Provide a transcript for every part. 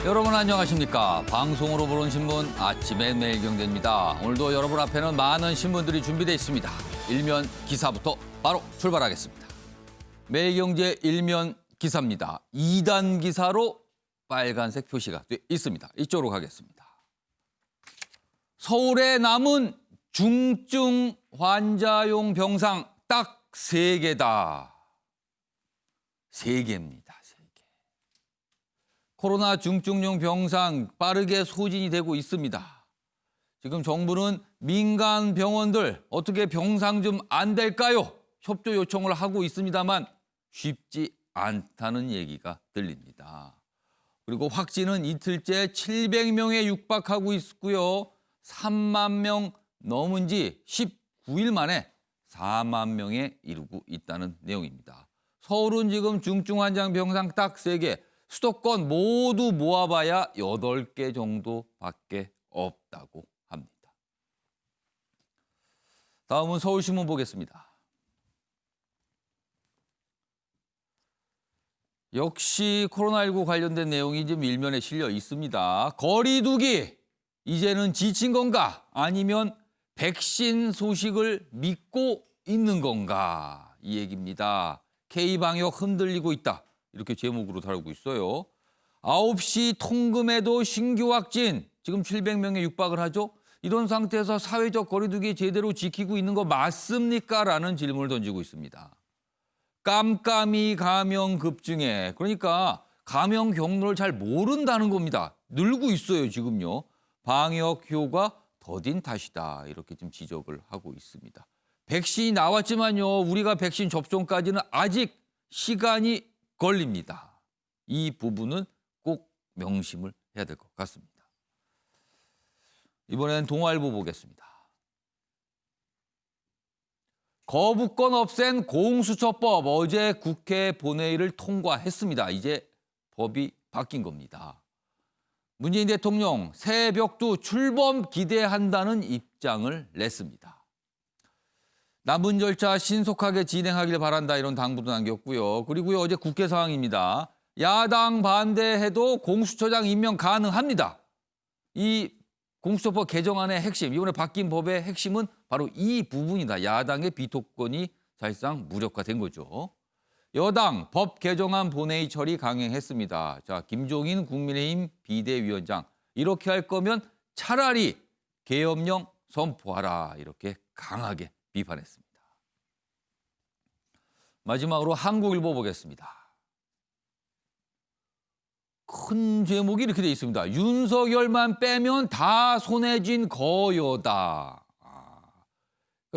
여러분 안녕하십니까. 방송으로 보는 신문 아침의 매일경제입니다. 오늘도 여러분 앞에는 많은 신문들이 준비되어 있습니다. 일면 기사부터 바로 출발하겠습니다. 매일경제 일면 기사입니다. 2단 기사로 빨간색 표시가 돼 있습니다. 이쪽으로 가겠습니다. 서울에 남은 중증 환자용 병상 딱 3개다. 3개입니다. 코로나 중증용 병상 빠르게 소진이 되고 있습니다. 지금 정부는 민간 병원들 어떻게 병상 좀 안 될까요? 협조 요청을 하고 있습니다만 쉽지 않다는 얘기가 들립니다. 그리고 확진은 이틀째 700명에 육박하고 있고요. 3만 명 넘은 지 19일 만에 4만 명에 이르고 있다는 내용입니다. 서울은 지금 중증 환자 병상 딱 3개, 수도권 모두 모아봐야 8개 정도밖에 없다고 합니다. 다음은 서울신문 보겠습니다. 역시 코로나19 관련된 내용이 지금 일면에 실려 있습니다. 거리 두기, 이제는 지친 건가? 아니면 백신 소식을 믿고 있는 건가? 이 얘기입니다. K방역 흔들리고 있다. 이렇게 제목으로 다루고 있어요. 9시 통금에도 신규 확진, 지금 700명에 육박을 하죠. 이런 상태에서 사회적 거리두기 제대로 지키고 있는 거 맞습니까? 라는 질문을 던지고 있습니다. 깜깜이 감염 급증에, 그러니까 감염 경로를 잘 모른다는 겁니다. 늘고 있어요, 지금요. 방역 효과 더딘 탓이다. 이렇게 좀 지적을 하고 있습니다. 백신이 나왔지만요, 우리가 백신 접종까지는 아직 시간이 걸립니다. 이 부분은 꼭 명심을 해야 될 것 같습니다. 이번엔 동아일보 보겠습니다. 거부권 없앤 공수처법 어제 국회 본회의를 통과했습니다. 이제 법이 바뀐 겁니다. 문재인 대통령 새 벽두 출범 기대한다는 입장을 냈습니다. 남은 절차 신속하게 진행하길 바란다 이런 당부도 남겼고요. 그리고요 어제 국회 상황입니다. 야당 반대해도 공수처장 임명 가능합니다. 이 공수처법 개정안의 핵심, 이번에 바뀐 법의 핵심은 바로 이 부분이다. 야당의 비토권이 사실상 무력화된 거죠. 여당 법 개정안 본회의 처리 강행했습니다. 자, 김종인 국민의힘 비대위원장, 이렇게 할 거면 차라리 계엄령 선포하라, 이렇게 강하게 비판했습니다. 마지막으로 한국일보 보겠습니다. 큰 제목이 이렇게 돼 있습니다. 윤석열만 빼면 다 손에 쥔 거여다.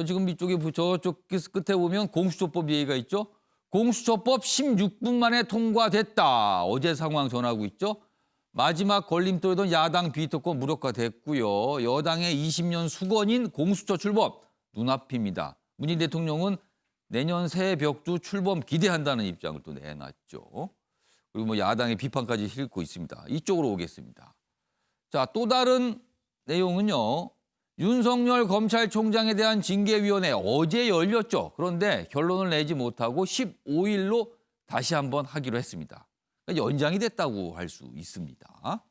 지금 이쪽에 저쪽 끝에 보면 공수처법 얘기가 있죠. 공수처법 16분 만에 통과됐다. 어제 상황 전하고 있죠. 마지막 걸림돌이던 야당 비토권 무력화됐고요. 여당의 20년 수건인 공수처 출범 눈앞입니다. 문재인 대통령은 내년 새 벽두 출범 기대한다는 입장을 또 내놨죠. 그리고 뭐 야당의 비판까지 싣고 있습니다. 이쪽으로 오겠습니다. 자, 또 다른 내용은요. 윤석열 검찰총장에 대한 징계위원회 어제 열렸죠. 그런데 결론을 내지 못하고 15일로 다시 한번 하기로 했습니다. 그러니까 연장이 됐다고 할 수 있습니다.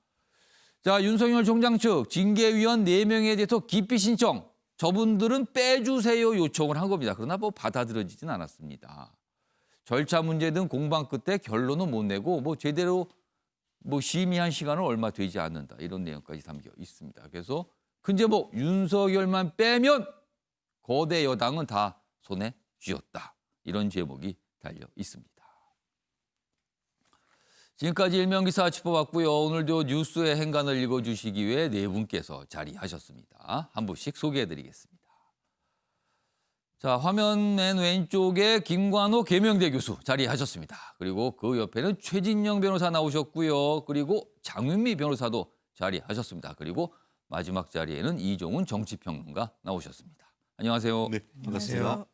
자, 윤석열 총장 측 징계위원 4명에 대해서 기피 신청, 저분들은 빼주세요 요청을 한 겁니다. 그러나 뭐 받아들여지진 않았습니다. 절차 문제 등 공방 끝에 결론은 못 내고 뭐 제대로 뭐 심의한 시간은 얼마 되지 않는다. 이런 내용까지 담겨 있습니다. 그래서 큰 제목 윤석열만 빼면 거대 여당은 다 손에 쥐었다. 이런 제목이 달려 있습니다. 지금까지 일면기사 짚어봤고요. 오늘도 뉴스의 행간을 읽어주시기 위해 4분께서 자리하셨습니다. 한 분씩 소개해드리겠습니다. 자, 화면 맨 왼쪽에 김관호 계명대 교수 자리하셨습니다. 그리고 그 옆에는 최진영 변호사 나오셨고요. 그리고 장윤미 변호사도 자리하셨습니다. 그리고 마지막 자리에는 이종훈 정치평론가 나오셨습니다. 안녕하세요. 네, 반갑습니다.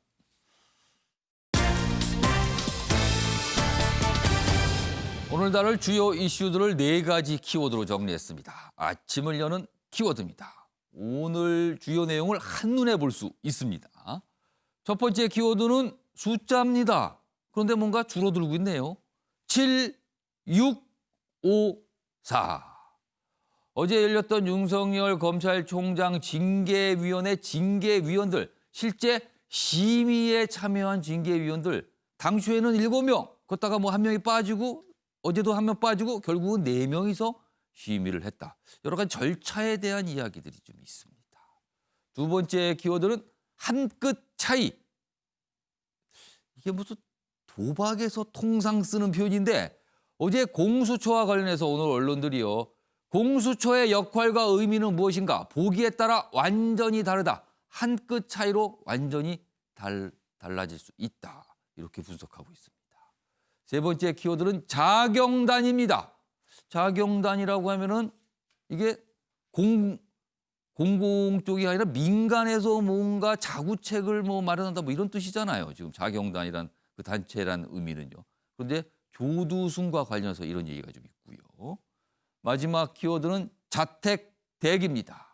오늘 다룰 주요 이슈들을 4가지 키워드로 정리했습니다. 아침을 여는 키워드입니다. 오늘 주요 내용을 한눈에 볼 수 있습니다. 첫 번째 키워드는 숫자입니다. 그런데 뭔가 줄어들고 있네요. 7, 6, 5, 4. 어제 열렸던 윤석열 검찰총장 징계위원회 징계위원들, 실제 심의에 참여한 징계위원들, 당초에는 7명, 걷다가 뭐 1명이 빠지고 어제도 1명 빠지고 결국은 4명이서 심의를 했다. 여러 가지 절차에 대한 이야기들이 좀 있습니다. 두 번째 키워드는 한 끗 차이. 이게 무슨 도박에서 통상 쓰는 표현인데 어제 공수처와 관련해서 오늘 언론들이요. 공수처의 역할과 의미는 무엇인가? 보기에 따라 완전히 다르다. 한 끗 차이로 완전히 달라질 수 있다. 이렇게 분석하고 있습니다. 세 번째 키워드는 자경단입니다. 자경단이라고 하면은 이게 공공 쪽이 아니라 민간에서 뭔가 자구책을 뭐 마련한다 뭐 이런 뜻이잖아요. 지금 자경단이란 그 단체란 의미는요. 그런데 조두순과 관련해서 이런 얘기가 좀 있고요. 마지막 키워드는 자택 대기입니다.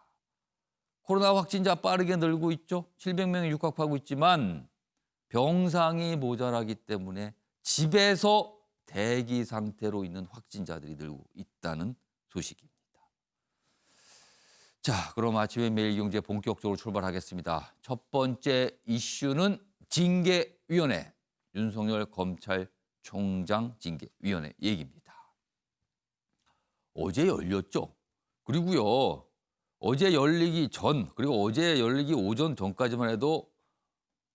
코로나 확진자 빠르게 늘고 있죠. 700명이 육박하고 있지만 병상이 모자라기 때문에 집에서 대기 상태로 있는 확진자들이 늘고 있다는 소식입니다. 자, 그럼 아침에 매일경제 본격적으로 출발하겠습니다. 첫 번째 이슈는 징계위원회, 윤석열 검찰총장 징계위원회 얘기입니다. 어제 열렸죠. 그리고요, 어제 열리기 전, 그리고 어제 열리기 오전 전까지만 해도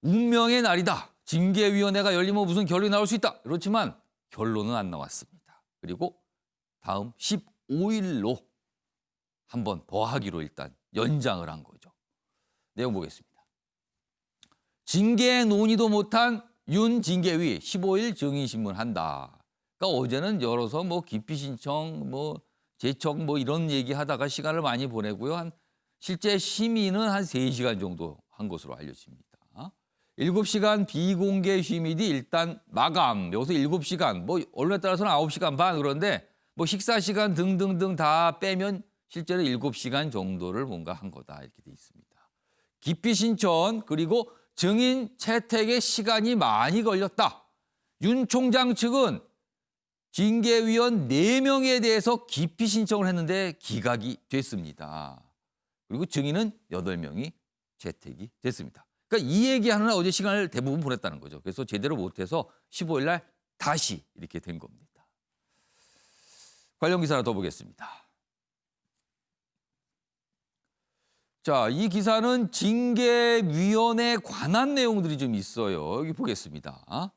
운명의 날이다. 징계위원회가 열리면 무슨 결론이 나올 수 있다. 그렇지만 결론은 안 나왔습니다. 그리고 다음 15일로 한 번 더 하기로 일단 연장을 한 거죠. 내용 보겠습니다. 징계 논의도 못한 윤 징계위 15일 증인신문 한다. 그러니까 어제는 열어서 뭐 기피 신청, 뭐 제청 뭐 이런 얘기하다가 시간을 많이 보내고요. 실제 심의는 한 3시간 정도 한 것으로 알려집니다. 7시간 비공개 심의 뒤 일단 마감. 여기서 7시간, 뭐 언론에 따라서는 9시간 반 그런데 뭐 식사 시간 등등등 다 빼면 실제로 7시간 정도를 뭔가 한 거다 이렇게 돼 있습니다. 기피 신청 그리고 증인 채택에 시간이 많이 걸렸다. 윤 총장 측은 징계위원 4명에 대해서 기피 신청을 했는데 기각이 됐습니다. 그리고 증인은 8명이 채택이 됐습니다. 그러니까 이 얘기하느라 어제 시간을 대부분 보냈다는 거죠. 그래서 제대로 못해서 15일 날 다시 이렇게 된 겁니다. 관련 기사 하나 더 보겠습니다. 자, 이 기사는 징계위원회에 관한 내용들이 좀 있어요. 여기 보겠습니다.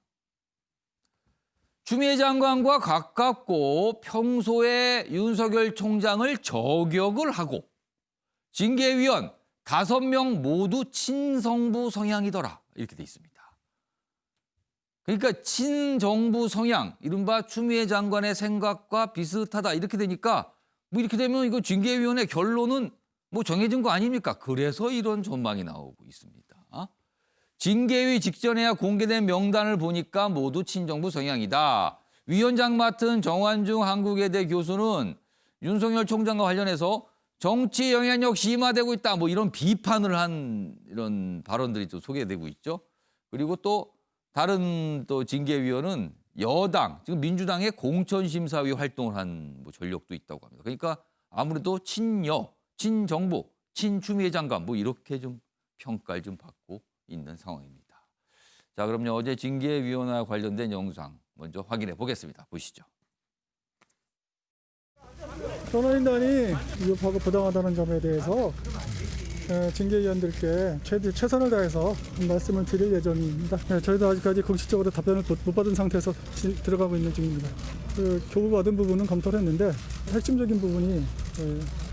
추미애 장관과 가깝고 평소에 윤석열 총장을 저격을 하고 징계위원 5명 모두 친정부 성향이더라. 이렇게 돼 있습니다. 그러니까 친정부 성향, 이른바 추미애 장관의 생각과 비슷하다. 이렇게 되니까 뭐 이렇게 되면 이거 징계위원회 결론은 뭐 정해진 거 아닙니까? 그래서 이런 전망이 나오고 있습니다. 징계위 직전에야 공개된 명단을 보니까 모두 친정부 성향이다. 위원장 맡은 정환중 한국외대 교수는 윤석열 총장과 관련해서 정치 영향력 심화되고 있다. 뭐 이런 비판을 한 이런 발언들이 또 소개되고 있죠. 그리고 또 다른 또 징계위원은 여당, 지금 민주당의 공천심사위 활동을 한 뭐 전력도 있다고 합니다. 그러니까 아무래도 친여, 친정부, 친추미애 장관 뭐 이렇게 좀 평가를 좀 받고 있는 상황입니다. 자, 그럼요. 어제 징계위원회와 관련된 영상 먼저 확인해 보겠습니다. 보시죠. 변호인단이 위협하고 부당하다는 점에 대해서 징계위원들께 최선을 다해서 말씀을 드릴 예정입니다. 저희도 아직까지 공식적으로 답변을 못 받은 상태에서 들어가고 있는 중입니다. 교부받은 부분은 검토를 했는데 핵심적인 부분이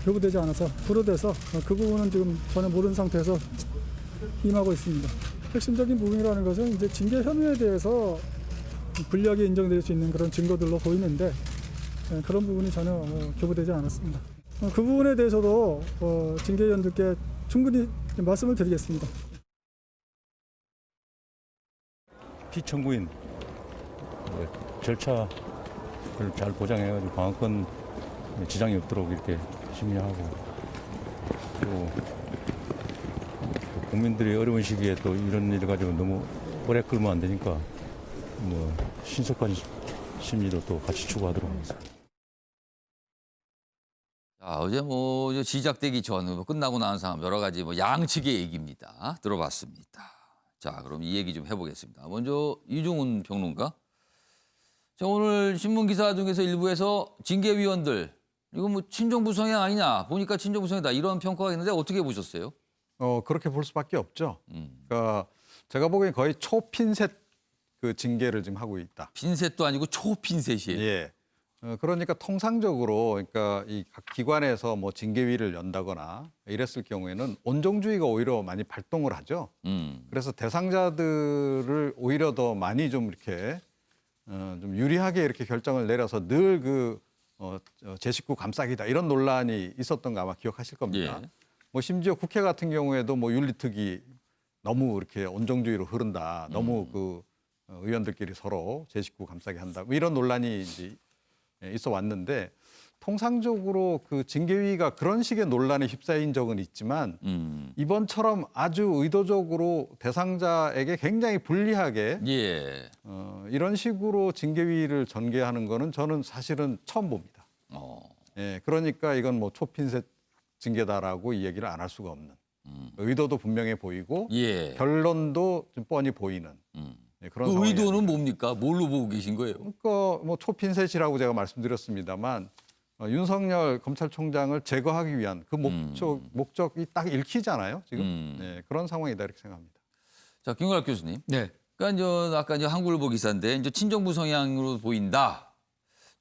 교부되지 않아서 불허돼서 그 부분은 지금 전혀 모르는 상태에서 임하고 있습니다. 핵심적인 부분이라는 것은 이제 징계 혐의에 대해서 불리하게 인정될 수 있는 그런 증거들로 보이는데 그런 부분이 전혀 교부되지 않았습니다. 그 부분에 대해서도 징계위원들께 충분히 말씀을 드리겠습니다. 피청구인 절차를 잘 보장해가지고 방어권 지장이 없도록 이렇게 심의하고 또 국민들이 어려운 시기에 또 이런 일을 가지고 너무 오래 끌면 안 되니까 뭐 신속한 심리도 또 같이 추구하도록 하겠습니다. 자, 어제 뭐 이제 시작되기 전 끝나고 나온 상황 여러 가지 뭐 양측의 얘기입니다. 들어봤습니다. 자, 그럼 이 얘기 좀 해보겠습니다. 먼저 이종훈 평론가. 자, 오늘 신문 기사 중에서 일부에서 징계위원들 이거 뭐 친정부 성향 아니냐 보니까 친정부 성향이다 이런 평가가 있는데 어떻게 보셨어요? 그렇게 볼 수밖에 없죠. 그러니까 제가 보기엔 거의 초핀셋 그 징계를 지금 하고 있다. 핀셋도 아니고 초핀셋이에요. 예. 그러니까 통상적으로 그러니까 이 각 기관에서 뭐 징계위를 연다거나 이랬을 경우에는 온정주의가 오히려 많이 발동을 하죠. 그래서 대상자들을 오히려 더 많이 좀 이렇게 좀 유리하게 이렇게 결정을 내려서 늘 그 제 식구 감싸기다 이런 논란이 있었던 거 아마 기억하실 겁니다. 예. 뭐 심지어 국회 같은 경우에도 뭐 윤리특위 너무 이렇게 온정주의로 흐른다. 너무 그 의원들끼리 서로 제 식구 감싸게 한다. 뭐 이런 논란이 이제 있어 왔는데 통상적으로 그 징계위가 그런 식의 논란에 휩싸인 적은 있지만 이번처럼 아주 의도적으로 대상자에게 굉장히 불리하게 예. 이런 식으로 징계위를 전개하는 거는 저는 사실은 처음 봅니다. 예, 그러니까 이건 뭐 초핀셋 징계다라고 이 얘기를 안 할 수가 없는 의도도 분명해 보이고 예. 결론도 좀 뻔히 보이는 예, 그런 그 상황이 의도는 뭡니까? 뭘로 보고 계신 거예요? 그러니까 뭐 초핀셋이라고 제가 말씀드렸습니다만 윤석열 검찰총장을 제거하기 위한 그 목적이 딱 읽히잖아요. 지금 네, 그런 상황이다 이렇게 생각합니다. 자, 김광학 교수님. 네. 그러니까 이제 아까 이제 한국일보 기사인데 이제 친정부 성향으로 보인다.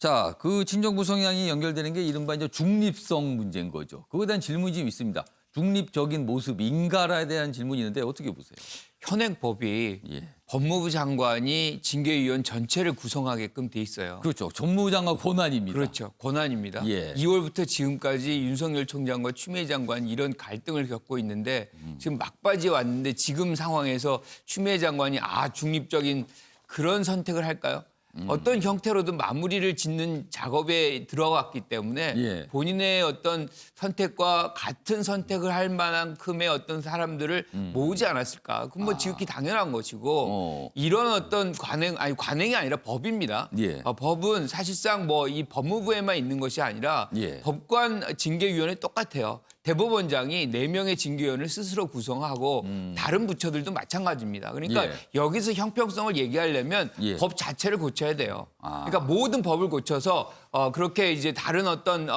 자, 그 친정부 성향이 연결되는 게 이른바 이제 중립성 문제인 거죠. 그거에 대한 질문이 좀 있습니다. 중립적인 모습인가에 대한 질문이 있는데 어떻게 보세요? 현행 법이 예. 법무부 장관이 징계위원 전체를 구성하게끔 돼 있어요. 그렇죠. 법무장관 권한입니다. 그렇죠. 권한입니다. 예. 2월부터 지금까지 윤석열 총장과 추미애 장관이 이런 갈등을 겪고 있는데 지금 막바지에 왔는데 지금 상황에서 추미애 장관이 중립적인 그런 선택을 할까요? 어떤 형태로든 마무리를 짓는 작업에 들어갔기 때문에 예. 본인의 어떤 선택과 같은 선택을 할 만큼의 어떤 사람들을 모으지 않았을까? 그건 뭐 지극히 당연한 것이고 이런 어떤 관행이 아니라 법입니다. 예. 법은 사실상 뭐 이 법무부에만 있는 것이 아니라 예. 법관 징계위원회 똑같아요. 대법원장이 4명의 징계위원을 스스로 구성하고 다른 부처들도 마찬가지입니다. 그러니까 예. 여기서 형평성을 얘기하려면 예. 법 자체를 고쳐야 돼요. 그러니까 모든 법을 고쳐서 그렇게 이제 다른 어떤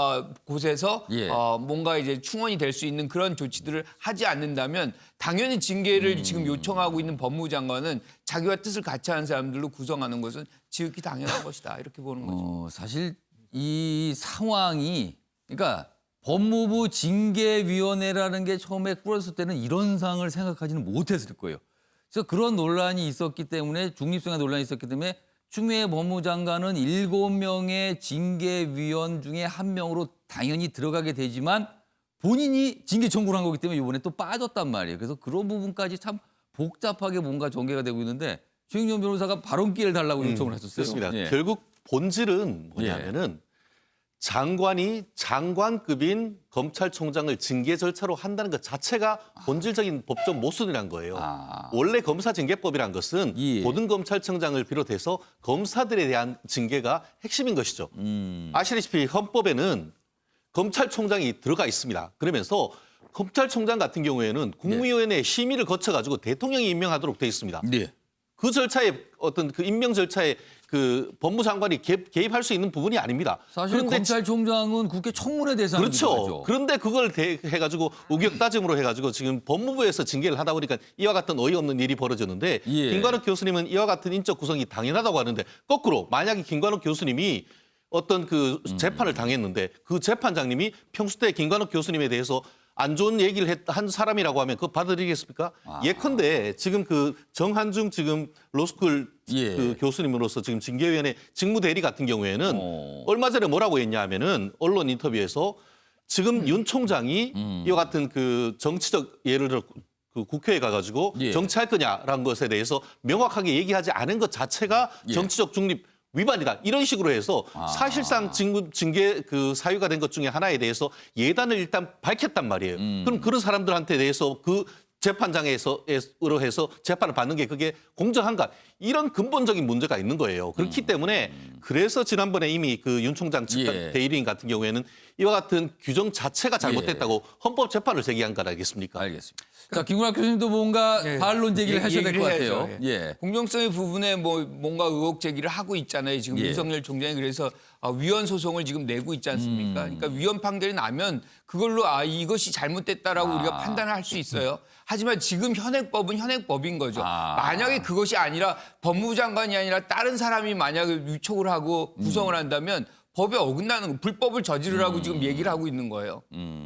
곳에서 예. 뭔가 이제 충원이 될 수 있는 그런 조치들을 하지 않는다면 당연히 징계를 지금 요청하고 있는 법무부 장관은 자기와 뜻을 같이 하는 사람들로 구성하는 것은 지극히 당연한 것이다. 이렇게 보는 거죠. 사실 이 상황이 그러니까 법무부 징계위원회라는 게 처음에 꾸렸을 때는 이런 상황을 생각하지는 못했을 거예요. 그래서 그런 논란이 있었기 때문에 중립성의 논란이 있었기 때문에 추미애 법무장관은 7명의 징계위원 중에 1명으로 당연히 들어가게 되지만 본인이 징계 청구를 한 거기 때문에 이번에 또 빠졌단 말이에요. 그래서 그런 부분까지 참 복잡하게 뭔가 전개가 되고 있는데 최영년 변호사가 발언 기회를 달라고 요청을 했었어요. 그렇습니다. 예. 결국 본질은 뭐냐면은 장관이 장관급인 검찰총장을 징계 절차로 한다는 것 자체가 본질적인 법적 모순이란 거예요. 원래 검사징계법이란 것은 예. 모든 검찰청장을 비롯해서 검사들에 대한 징계가 핵심인 것이죠. 아시다시피 헌법에는 검찰총장이 들어가 있습니다. 그러면서 검찰총장 같은 경우에는 국무위원회 심의를 거쳐가지고 대통령이 임명하도록 돼 있습니다. 네. 그 절차에 어떤 그 임명 절차에 그 법무장관이 개입할 수 있는 부분이 아닙니다. 사실 검찰총장은 국회 청문회 대상이기도 그렇죠. 하죠. 그런데 그걸 해가지고 우격 따짐으로 해가지고 지금 법무부에서 징계를 하다 보니까 이와 같은 어이없는 일이 벌어졌는데 예. 김관욱 교수님은 이와 같은 인적 구성이 당연하다고 하는데 거꾸로 만약에 김관욱 교수님이 어떤 그 재판을 당했는데 그 재판장님이 평소 때 김관욱 교수님에 대해서 안 좋은 얘기를 한 사람이라고 하면 그거 받아들이겠습니까? 예컨대 지금 그 정한중 지금 로스쿨 예. 그 교수님으로서 지금 징계위원회 직무대리 같은 경우에는 얼마 전에 뭐라고 했냐 하면은 언론 인터뷰에서 지금 윤 총장이 이와 같은 그 정치적 예를 들어 그 국회에 가가지고 예. 정치할 거냐라는 것에 대해서 명확하게 얘기하지 않은 것 자체가 예. 정치적 중립 위반이다. 이런 식으로 해서 사실상 징계 그 사유가 된 것 중에 하나에 대해서 예단을 일단 밝혔단 말이에요. 그럼 그런 사람들한테 대해서 그 재판장으로 해서 재판을 받는 게 그게 공정한가 이런 근본적인 문제가 있는 거예요. 그렇기 때문에 그래서 지난번에 이미 그 윤 총장 측 예. 대리인 같은 경우에는 이와 같은 규정 자체가 잘못됐다고 헌법 재판을 제기한 거 아니겠습니까? 알겠습니다. 자, 김구락 교수님도 뭔가 예. 반론 제기를 하셔야 될 것 얘기를 같아요. 해야죠. 예. 공정성의 부분에 뭐 뭔가 의혹 제기를 하고 있잖아요. 지금 예. 윤석열 총장이 그래서 위헌 소송을 지금 내고 있지 않습니까? 그러니까 위헌 판결이 나면 그걸로 이것이 잘못됐다라고 우리가 판단을 할 수 있어요. 하지만 지금 현행법은 현행법인 거죠. 만약에 그것이 아니라 법무부 장관이 아니라 다른 사람이 만약에 위촉을 하고 구성을 한다면 법에 어긋나는 거, 불법을 저지르라고 지금 얘기를 하고 있는 거예요.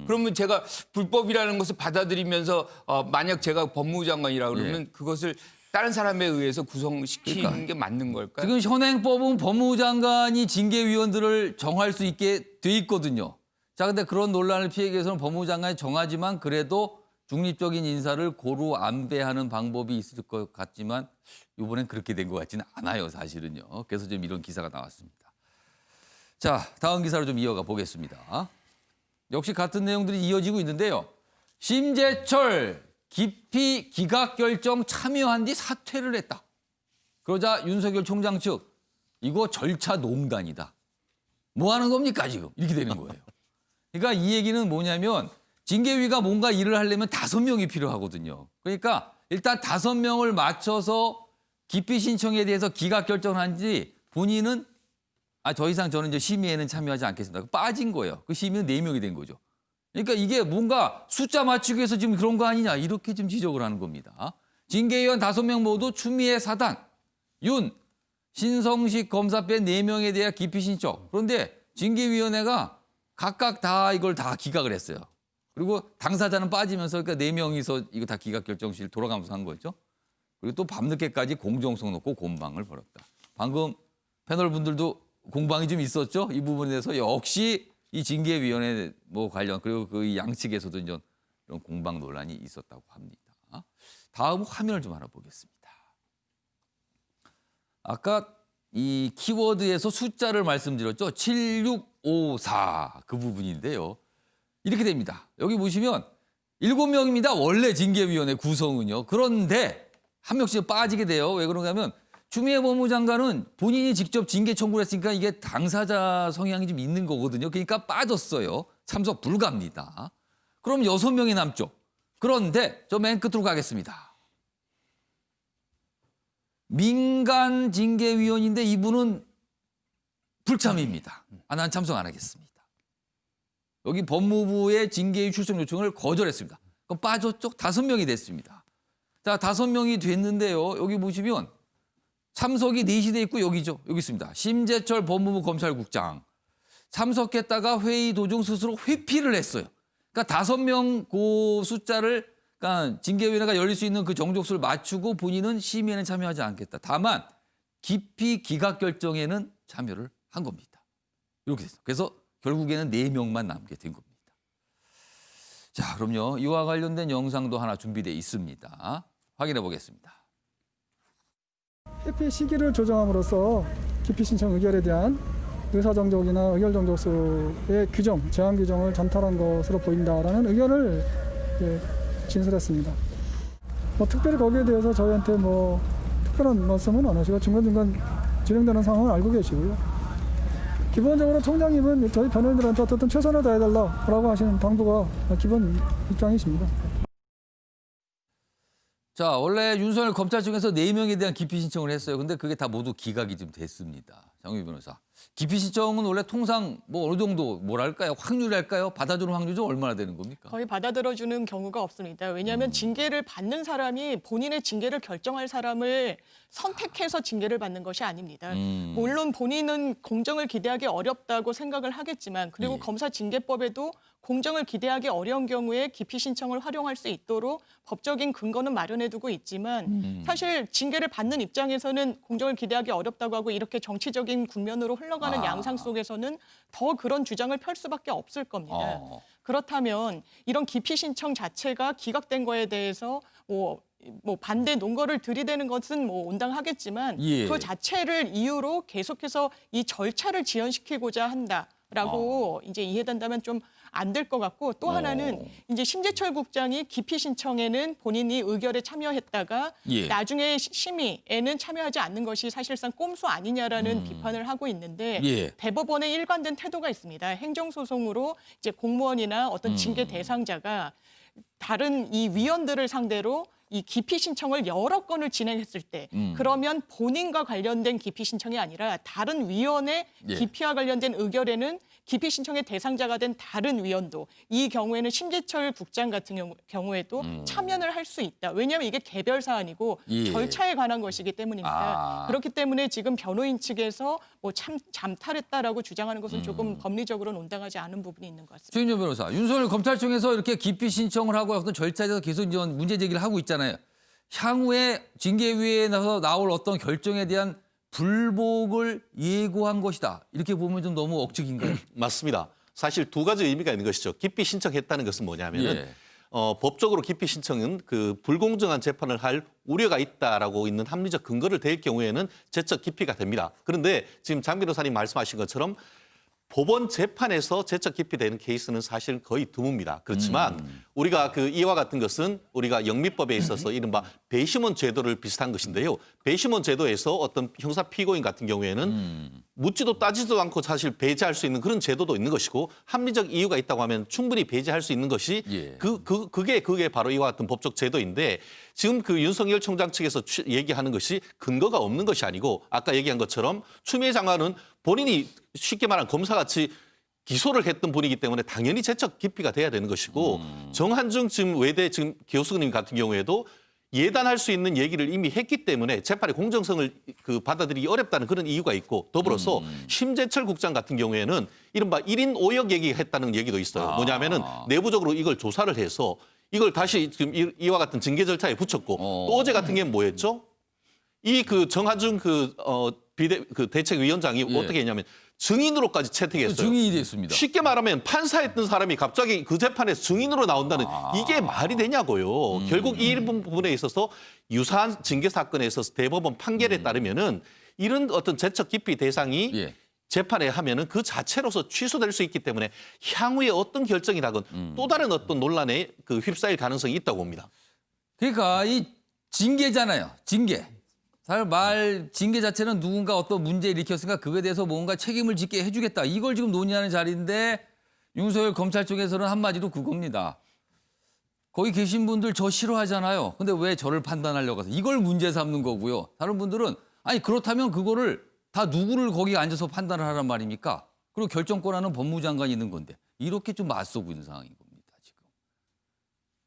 그러면 제가 불법이라는 것을 받아들이면서 만약 제가 법무부 장관이라 그러면 그것을 다른 사람에 의해서 구성시키는 게 맞는 걸까요? 지금 현행법은 법무부 장관이 징계위원들을 정할 수 있게 돼 있거든요. 자, 근데 그런 논란을 피하기 위해서는 법무부 장관이 정하지만 그래도 중립적인 인사를 고루 안배하는 방법이 있을 것 같지만 이번엔 그렇게 된 것 같지는 않아요, 사실은요. 그래서 지금 이런 기사가 나왔습니다. 자, 다음 기사로 좀 이어가 보겠습니다. 역시 같은 내용들이 이어지고 있는데요. 심재철 기피 기각 결정 참여한 뒤 사퇴를 했다. 그러자 윤석열 총장 측 이거 절차 농단이다. 뭐 하는 겁니까 지금? 이렇게 되는 거예요. 그러니까 이 얘기는 뭐냐면 징계위가 뭔가 일을 하려면 5명이 필요하거든요. 그러니까 일단 5명을 맞춰서 기피 신청에 대해서 기각 결정한 뒤 본인은 더 이상 저는 이제 심의에는 참여하지 않겠습니다. 빠진 거예요. 그 심의는 4명이 된 거죠. 그러니까 이게 뭔가 숫자 맞추기 위해서 지금 그런 거 아니냐 이렇게 지금 지적을 하는 겁니다. 징계위원 5명 모두 추미애 사단, 윤, 신성식 검사 뺀 4명에 대한 기피 신청. 그런데 징계위원회가 각각 다 이걸 다 기각을 했어요. 그리고 당사자는 빠지면서 그러니까 4명이서 이거 다 기각 결정실 돌아가면서 한 거죠. 그리고 또 밤늦게까지 공정성 놓고 공방을 벌였다. 방금 패널 분들도 공방이 좀 있었죠. 이 부분에 대해서 역시 이 징계위원회 뭐 관련 그리고 그 양측에서도 이런 공방 논란이 있었다고 합니다. 다음 화면을 좀 알아보겠습니다. 아까 이 키워드에서 숫자를 말씀드렸죠. 7654 그 부분인데요. 이렇게 됩니다. 여기 보시면 7명입니다. 원래 징계위원회 구성은요. 그런데 한 명씩 빠지게 돼요. 왜 그런가 하면 추미애 법무부 장관은 본인이 직접 징계 청구를 했으니까 이게 당사자 성향이 좀 있는 거거든요. 그러니까 빠졌어요. 참석 불가입니다. 그럼 6명이 남죠. 그런데 저 맨 끝으로 가겠습니다. 민간 징계위원인데 이분은 불참입니다. 난 참석 안 하겠습니다. 여기 법무부의 징계위 출석 요청을 거절했습니다. 그럼 빠졌죠? 5명이 됐습니다. 자, 5명이 됐는데요. 여기 보시면 참석이 4시 돼 있고 여기죠. 여기 있습니다. 심재철 법무부 검찰국장. 참석했다가 회의 도중 스스로 회피를 했어요. 그러니까 5명 그 숫자를 그러니까 징계위원회가 열릴 수 있는 그 정족수를 맞추고 본인은 심의에는 참여하지 않겠다. 다만 기피 기각 결정에는 참여를 한 겁니다. 이렇게 됐어요. 그래서 결국에는 4명만 남게 된 겁니다. 자, 그럼요. 이와 관련된 영상도 하나 준비되어 있습니다. 확인해 보겠습니다. 회피 시기를 조정함으로써 기피 신청 의결에 대한 의사정족이나 의결정족수의 규정, 제한 규정을 전탈한 것으로 보인다라는 의견을 진술했습니다. 특별히 거기에 대해서 저희한테 특별한 말씀은 안 하시고 중간중간 진행되는 상황을 알고 계시고요. 기본적으로 총장님은 저희 변호인들한테 어떻든 최선을 다해달라고 하시는 당부가 기본 입장이십니다. 자, 원래 윤석열 검찰 중에서 4명에 대한 기피 신청을 했어요. 근데 그게 다 모두 기각이 좀 됐습니다. 장유희 변호사. 기피 신청은 원래 통상 어느 정도 뭐랄까요? 확률일까요? 받아주는 확률이 좀 얼마나 되는 겁니까? 거의 받아들여주는 경우가 없습니다. 왜냐하면 징계를 받는 사람이 본인의 징계를 결정할 사람을 선택해서 징계를 받는 것이 아닙니다. 물론 본인은 공정을 기대하기 어렵다고 생각을 하겠지만 그리고 예. 검사 징계법에도 공정을 기대하기 어려운 경우에 기피 신청을 활용할 수 있도록 법적인 근거는 마련해두고 있지만 사실 징계를 받는 입장에서는 공정을 기대하기 어렵다고 하고 이렇게 정치적인 국면으로 흘러가는 양상 속에서는 더 그런 주장을 펼 수밖에 없을 겁니다. 그렇다면 이런 기피 신청 자체가 기각된 거에 대해서 반대 논거를 들이대는 것은 온당하겠지만 예. 그 자체를 이유로 계속해서 이 절차를 지연시키고자 한다라고 이제 이해된다면 좀 안 될 것 같고 또 하나는 이제 심재철 국장이 기피 신청에는 본인이 의결에 참여했다가 예. 나중에 심의에는 참여하지 않는 것이 사실상 꼼수 아니냐라는 비판을 하고 있는데 예. 대법원의 일관된 태도가 있습니다. 행정소송으로 이제 공무원이나 어떤 징계 대상자가 다른 이 위원들을 상대로 이 기피 신청을 여러 건을 진행했을 때 그러면 본인과 관련된 기피 신청이 아니라 다른 위원의 예. 기피와 관련된 의결에는 기피 신청의 대상자가 된 다른 위원도 이 경우에는 심재철 국장 같은 경우에도 참여를 할 수 있다. 왜냐하면 이게 개별 사안이고 예. 절차에 관한 것이기 때문입니다. 아. 그렇기 때문에 지금 변호인 측에서 뭐 참 잠탈했다라고 주장하는 것은 조금 법리적으로는 온당하지 않은 부분이 있는 것 같습니다. 최인영 변호사, 윤석열 검찰청에서 이렇게 기피 신청을 하고 어떤 절차에 대해서 계속 이제 문제 제기를 하고 있잖아요. 향후에 징계위에 나서 나올 어떤 결정에 대한 불복을 예고한 것이다. 이렇게 보면 좀 너무 억측인가요? 맞습니다. 사실 두 가지 의미가 있는 것이죠. 기피 신청했다는 것은 뭐냐면은 예. 법적으로 기피 신청은 그 불공정한 재판을 할 우려가 있다라고 있는 합리적 근거를 댈 경우에는 제적 기피가 됩니다. 그런데 지금 장 변호사님 말씀하신 것처럼 법원 재판에서 제적 기피되는 케이스는 사실 거의 드뭅니다. 그렇지만 우리가 그 이와 같은 것은 우리가 영미법에 있어서 이른바 배심원 제도를 비슷한 것인데요. 배심원 제도에서 어떤 형사 피고인 같은 경우에는 묻지도 따지지도 않고 사실 배제할 수 있는 그런 제도도 있는 것이고 합리적 이유가 있다고 하면 충분히 배제할 수 있는 것이 예. 그게 바로 이와 같은 법적 제도인데 지금 그 윤석열 총장 측에서 얘기하는 것이 근거가 없는 것이 아니고 아까 얘기한 것처럼 추미애 장관은 본인이 쉽게 말하면 검사같이 기소를 했던 분이기 때문에 당연히 제적 기피가 돼야 되는 것이고 정한중 지금 외대 지금 교수님 같은 경우에도 예단할 수 있는 얘기를 이미 했기 때문에 재판의 공정성을 그 받아들이기 어렵다는 그런 이유가 있고 더불어서 심재철 국장 같은 경우에는 이른바 1인 5역 얘기했다는 얘기도 있어요. 뭐냐면은 내부적으로 이걸 조사를 해서 이걸 다시 지금 이와 같은 징계 절차에 붙였고 또 어제 같은 경우는 뭐였죠? 이 그 정한중 대책위원장이 예. 어떻게 했냐면 증인으로까지 채택했어요. 증인이 됐습니다. 쉽게 말하면 판사했던 사람이 갑자기 그 재판에서 증인으로 나온다는 이게 말이 되냐고요. 결국 이 부분에 있어서 유사한 징계 사건에 있어서 대법원 판결에 따르면은 이런 어떤 제적 기피 대상이 예. 재판에 하면은 그 자체로서 취소될 수 있기 때문에 향후에 어떤 결정이 나건 또 다른 어떤 논란에 그 휩싸일 가능성이 있다고 봅니다. 그러니까 이 징계잖아요. 징계. 사실 징계 자체는 누군가 어떤 문제를 일으켰으니까 그거에 대해서 뭔가 책임을 짓게 해주겠다. 이걸 지금 논의하는 자리인데 윤석열 검찰 쪽에서는 한마디로 그겁니다. 거기 계신 분들 저 싫어하잖아요. 근데 왜 저를 판단하려고 해서 이걸 문제 삼는 거고요. 다른 분들은 아니 그렇다면 그거를 다 누구를 거기 앉아서 판단을 하란 말입니까? 그리고 결정권하는 법무장관이 있는 건데 이렇게 좀 맞서고 있는 상황인 겁니다. 지금.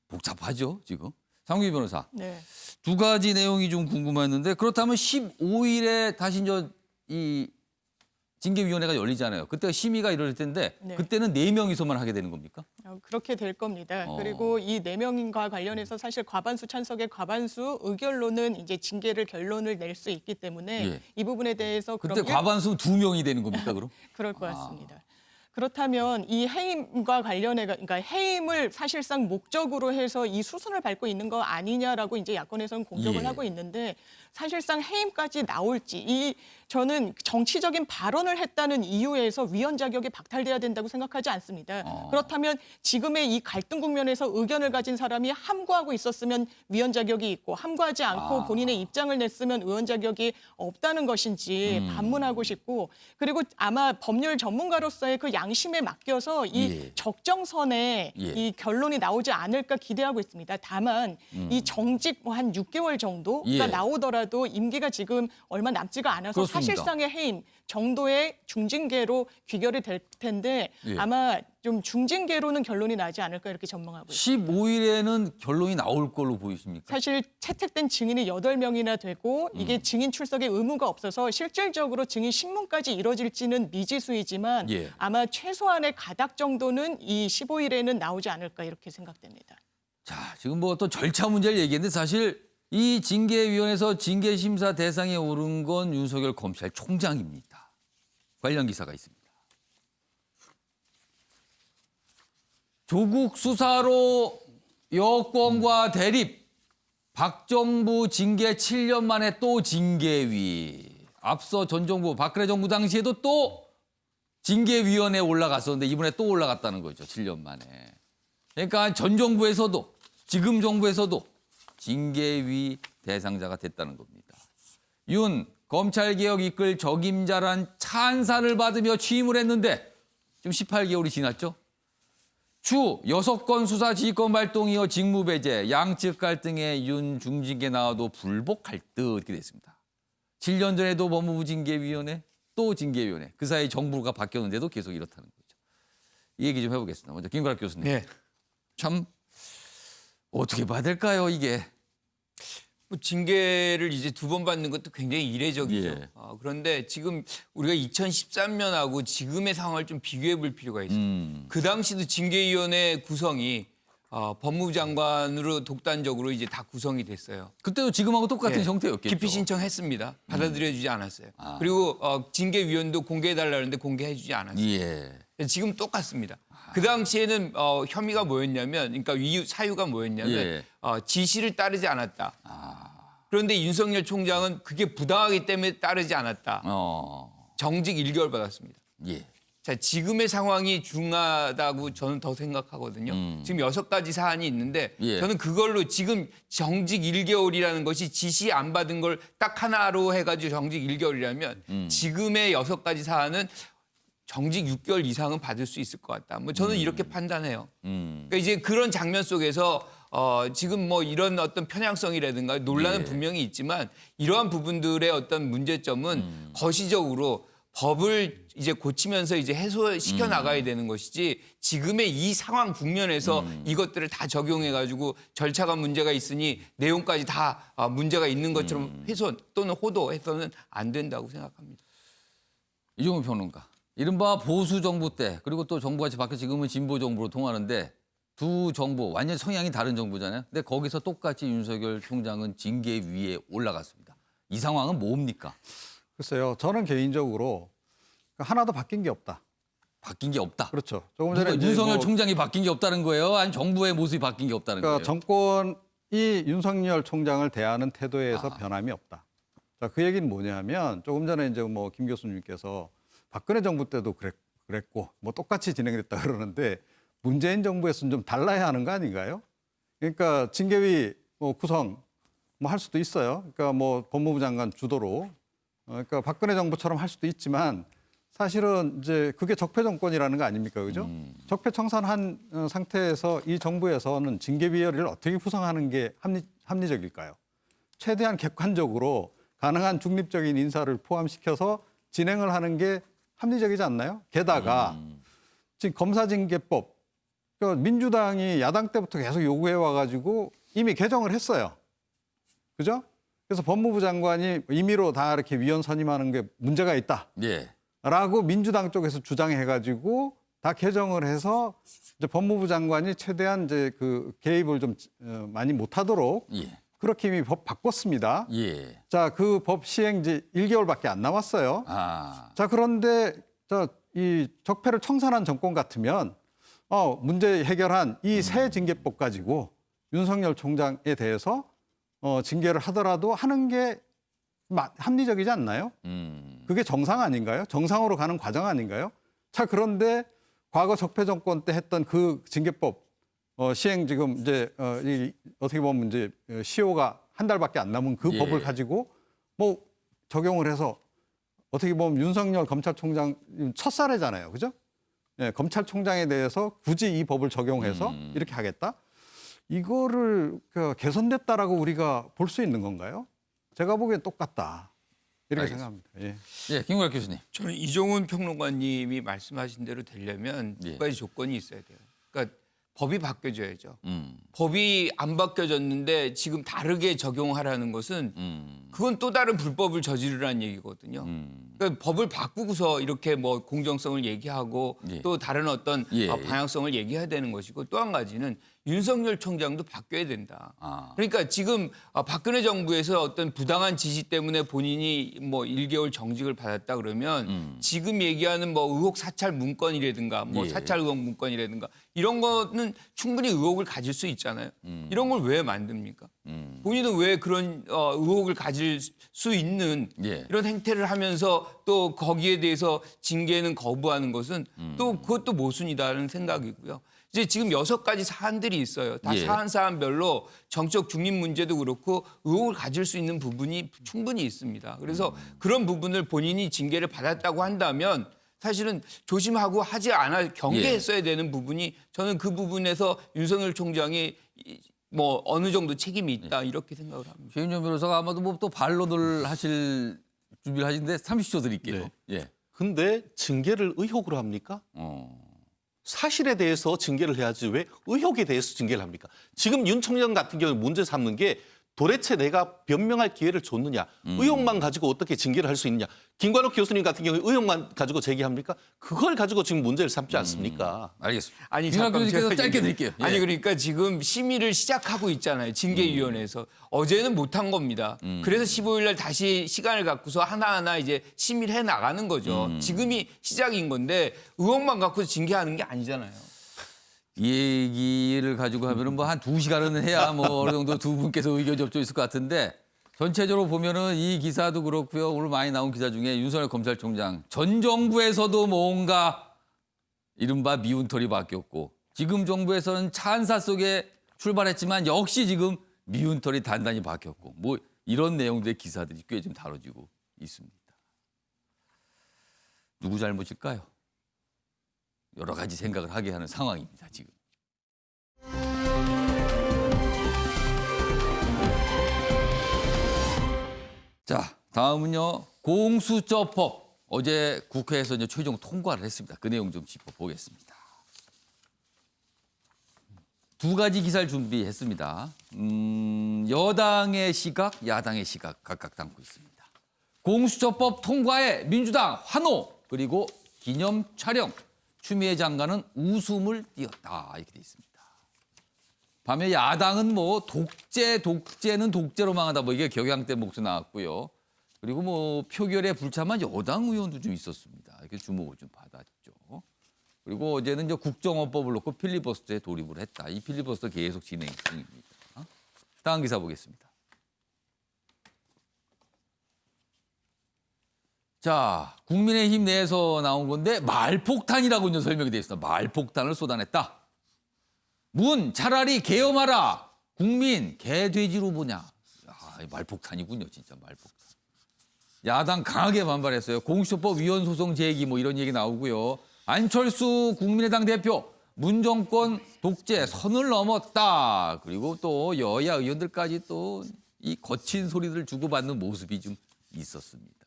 복잡하죠 지금. 상규 변호사. 네. 두 가지 내용이 좀 궁금했는데 그렇다면 15일에 다시 이제 이 징계위원회가 열리잖아요. 그때 심의가 이럴 텐데 네. 그때는 4명이서만 하게 되는 겁니까? 그렇게 될 겁니다. 그리고 이 4명과 관련해서 사실 과반수 찬석의 과반수 의결로는 이제 징계를 결론을 낼 수 있기 때문에 예. 이 부분에 대해서 그때 그럼 과반수 2명이 되는 겁니까 그럼? 그럴 것 같습니다. 그렇다면 이 해임과 관련해 그러니까 해임을 사실상 목적으로 해서 이 수순을 밟고 있는 거 아니냐라고 이제 야권에서는 공격을 예. 하고 있는데 사실상 해임까지 나올지 저는 정치적인 발언을 했다는 이유에서 위원 자격이 박탈돼야 된다고 생각하지 않습니다. 그렇다면 지금의 이 갈등 국면에서 의견을 가진 사람이 함구하고 있었으면 위원 자격이 있고 함구하지 않고 본인의 입장을 냈으면 의원 자격이 없다는 것인지 반문하고 싶고 그리고 아마 법률 전문가로서의 그 양심에 맡겨서 이 예. 적정선에 예. 이 결론이 나오지 않을까 기대하고 있습니다. 다만 이 정직 뭐 한 6개월 정도가 예. 나오더라도 임기가 지금 얼마 남지가 않아서 그렇습니다. 사실상의 해임 정도의 중징계로 귀결이 될 텐데 예. 아마 좀 중징계로는 결론이 나지 않을까 이렇게 전망하고 있습니다. 15일에는 결론이 나올 걸로 보이십니까? 사실 채택된 증인이 8명이나 되고 이게 증인 출석의 의무가 없어서 실질적으로 증인 신문까지 이뤄질지는 미지수이지만 예. 아마 최소한의 가닥 정도는 이 15일에는 나오지 않을까 이렇게 생각됩니다. 자, 지금 뭐 어떤 절차 문제를 얘기했는데 사실 이 징계위원회에서 징계심사 대상에 오른 건 윤석열 검찰총장입니다. 관련 기사가 있습니다. 조국 수사로 여권과 대립, 박정부 징계 7년 만에 또 징계위. 앞서 전 정부 박근혜 정부 당시에도 또 징계위원회에 올라갔었는데 이번에 또 올라갔다는 거죠. 7년 만에. 그러니까 전 정부에서도 지금 정부에서도 징계위 대상자가 됐다는 겁니다. 윤 검찰개혁 이끌 적임자란 찬사를 받으며 취임을 했는데 지금 18개월이 지났죠. 추 6건 수사 지휘권 발동 이어 직무 배제, 양측 갈등에 윤 중징계 나와도 불복할 듯 이렇게 됐습니다. 7년 전에도 법무부 징계위원회, 또 징계위원회. 그 사이 정부가 바뀌었는데도 계속 이렇다는 거죠. 이 얘기 좀 해보겠습니다. 먼저 김구락 교수님. 네. 참 어떻게 봐야 될까요, 이게? 뭐 징계를 이제 2번 받는 것도 굉장히 이례적이죠. 예. 그런데 지금 우리가 2013년하고 지금의 상황을 좀 비교해 볼 필요가 있어요. 그 당시도 징계위원회 구성이 법무부 장관으로 독단적으로 이제 다 구성이 됐어요. 그때도 지금하고 똑같은 예. 형태였겠죠. 기피 신청했습니다. 받아들여주지 않았어요. 그리고 징계위원도 공개해달라는데 공개해주지 않았어요. 예. 지금 똑같습니다. 그 당시에는 혐의가 뭐였냐면, 그러니까 사유가 뭐였냐면 예. 지시를 따르지 않았다. 그런데 윤석열 총장은 그게 부당하기 때문에 따르지 않았다. 정직 1개월 받았습니다. 예. 자, 지금의 상황이 중하다고 저는 더 생각하거든요. 지금 6가지 사안이 있는데 예. 저는 그걸로 지금 정직 1개월이라는 것이 지시 안 받은 걸 딱 하나로 해가지고 정직 1개월이라면 지금의 6가지 사안은 정직 6개월 이상은 받을 수 있을 것 같다. 뭐 저는 이렇게 판단해요. 그러니까 이제 그런 장면 속에서 지금 뭐 이런 어떤 편향성이라든가 논란은 예. 분명히 있지만 이러한 부분들의 어떤 문제점은 거시적으로 법을 이제 고치면서 이제 해소시켜 나가야 되는 것이지 지금의 이 상황 국면에서 이것들을 다 적용해 가지고 절차가 문제가 있으니 내용까지 다 문제가 있는 것처럼 훼손 또는 호도해서는 안 된다고 생각합니다. 이종훈 평론가. 이른바 보수 정부 때 그리고 또 정부가 바뀌어 지금은 진보 정부로 통하는데 두 정부 완전 성향이 다른 정부잖아요. 근데 거기서 똑같이 윤석열 총장은 징계위에 올라갔습니다. 이 상황은 뭡니까? 글쎄요. 저는 개인적으로 하나도 바뀐 게 없다. 바뀐 게 없다. 그렇죠. 조금 전에 누가, 이제 윤석열 뭐 총장이 바뀐 게 없다는 거예요? 아니 정부의 모습이 바뀐 게 없다는 그러니까 거예요? 정권이 윤석열 총장을 대하는 태도에서 변함이 없다. 자, 그 얘기는 뭐냐면 조금 전에 이제 뭐 김 교수님께서 박근혜 정부 때도 그랬고 뭐 똑같이 진행됐다 그러는데 문재인 정부에서는 좀 달라야 하는 거 아닌가요? 그러니까 징계위 뭐 구성 뭐 할 수도 있어요. 그러니까 뭐 법무부 장관 주도로 그러니까 박근혜 정부처럼 할 수도 있지만 사실은 이제 그게 적폐 정권이라는 거 아닙니까, 그죠? 적폐 청산한 상태에서 이 정부에서는 징계위원회를 어떻게 구성하는 게 합리적일까요? 최대한 객관적으로 가능한 중립적인 인사를 포함시켜서 진행을 하는 게 합리적이지 않나요? 게다가 지금 검사징계법, 그러니까 민주당이 야당 때부터 계속 요구해 와가지고 이미 개정을 했어요. 그죠? 그래서 법무부 장관이 임의로 다 이렇게 위원 선임하는 게 문제가 있다. 예. 라고 민주당 쪽에서 주장해가지고 다 개정을 해서 이제 법무부 장관이 최대한 이제 그 개입을 좀 많이 못하도록 예. 그렇게 이미 법 바꿨습니다. 예. 자, 그 법 시행 이제 1개월밖에 안 남았어요. 자, 그런데 이 적폐를 청산한 정권 같으면 문제 해결한 이 새 징계법 가지고 윤석열 총장에 대해서 징계를 하더라도 하는 게 합리적이지 않나요? 그게 정상 아닌가요? 정상으로 가는 과정 아닌가요? 자, 그런데 과거 적폐 정권 때 했던 그 징계법 시행 지금 이제 어떻게 보면 이제 시효가 한 달밖에 안 남은 그 예. 법을 가지고 뭐 적용을 해서 어떻게 보면 윤석열 검찰총장 첫 사례잖아요, 그죠? 예, 검찰총장에 대해서 굳이 이 법을 적용해서 이렇게 하겠다? 이거를 개선됐다라고 우리가 볼 수 있는 건가요? 제가 보기엔 똑같다. 이렇게 알겠습니다. 생각합니다. 예. 예, 김구락 교수님. 저는 이종훈 평론가님이 말씀하신 대로 되려면 예. 두 가지 조건이 있어야 돼요. 그러니까 법이 바뀌어져야죠. 법이 안 바뀌어졌는데 지금 다르게 적용하라는 것은 그건 또 다른 불법을 저지르라는 얘기거든요. 그러니까 법을 바꾸고서 이렇게 뭐 공정성을 얘기하고 예. 또 다른 어떤 예. 방향성을 얘기해야 되는 것이고 또 한 가지는 윤석열 총장도 바뀌어야 된다. 아. 그러니까 지금 박근혜 정부에서 어떤 부당한 지시 때문에 본인이 뭐 1개월 정직을 받았다 그러면 지금 얘기하는 뭐 의혹 사찰 문건이라든가 뭐 예. 사찰 의혹 문건이라든가 이런 거는 충분히 의혹을 가질 수 있잖아요. 이런 걸 왜 만듭니까? 본인은 왜 그런 의혹을 가질 수 있는 예. 이런 행태를 하면서 또 거기에 대해서 징계는 거부하는 것은 또 그것도 모순이다는 생각이고요. 이제 지금 6가지 사안들이 있어요. 다 예. 사안별로 정적 중립 문제도 그렇고 의혹을 가질 수 있는 부분이 충분히 있습니다. 그래서 그런 부분을 본인이 징계를 받았다고 한다면 사실은 조심하고 하지 않아 경계했어야 되는 부분이 저는 그 부분에서 윤석열 총장이 뭐 어느 정도 책임이 있다 이렇게 생각을 합니다. 최윤정 변호사가 아마도 뭐 또 반론을 하실 준비를 하시는데 30초 드릴게요. 예. 근데 징계를 의혹으로 합니까? 사실에 대해서 징계를 해야지 왜 의혹에 대해서 징계를 합니까? 지금 윤 총장 같은 경우에 문제 삼는 게 도대체 내가 변명할 기회를 줬느냐, 의혹만 가지고 어떻게 징계를 할 수 있느냐. 김관옥 교수님 같은 경우에 의혹만 가지고 제기합니까? 그걸 가지고 지금 문제를 삼지 않습니까? 알겠습니다. 아니 김학규 잠깐 교수께서 제가 짧게 드릴게요. 예. 아니 그러니까 지금 심의를 시작하고 있잖아요. 징계위원회에서 어제는 못한 겁니다. 그래서 15일 날 다시 시간을 갖고서 하나하나 이제 심의를 해 나가는 거죠. 지금이 시작인 건데 의혹만 갖고 징계하는 게 아니잖아요. 이 얘기를 가지고 하면은 뭐 한 2시간은 해야 뭐 어느 정도 두 분께서 의견 접촉 있을 것 같은데 전체적으로 보면은 이 기사도 그렇고요. 오늘 많이 나온 기사 중에 윤석열 검찰총장 전 정부에서도 뭔가 이른바 미운 털이 바뀌었고 지금 정부에서는 찬사 속에 출발했지만 역시 지금 미운 털이 단단히 바뀌었고 뭐 이런 내용들의 기사들이 꽤 좀 다뤄지고 있습니다. 누구 잘못일까요? 여러 가지 생각을 하게 하는 상황입니다, 지금. 자, 다음은요. 공수처법. 어제 국회에서 이제 최종 통과를 했습니다. 그 내용 좀 짚어보겠습니다. 2가지 기사를 준비했습니다. 여당의 시각, 야당의 시각 각각 담고 있습니다. 공수처법 통과에 민주당 환호, 그리고 기념 촬영. 추미애 장관은 웃음을 띄었다 이렇게 돼 있습니다. 반면 야당은 뭐 독재는 독재로 망하다 뭐 이게 격양 대목도 나왔고요. 그리고 뭐 표결에 불참한 여당 의원도 좀 있었습니다. 이렇게 주목을 좀 받았죠. 그리고 어제는 이제 국정원법을 놓고 필리버스터에 돌입을 했다. 이 필리버스터 계속 진행 중입니다. 다음 기사 보겠습니다. 자, 국민의힘 내에서 나온 건데 말폭탄이라고 이제 설명이 되어 있습니다. 말폭탄을 쏟아냈다. 문 차라리 계엄하라. 국민 개돼지로 보냐. 아, 말폭탄이군요. 진짜 말폭탄. 야당 강하게 반발했어요. 공수처법 위헌 소송 제기 뭐 이런 얘기 나오고요. 안철수 국민의당 대표 문 정권 독재 선을 넘었다. 그리고 또 여야 의원들까지 또 이 거친 소리들 주고받는 모습이 좀 있었습니다.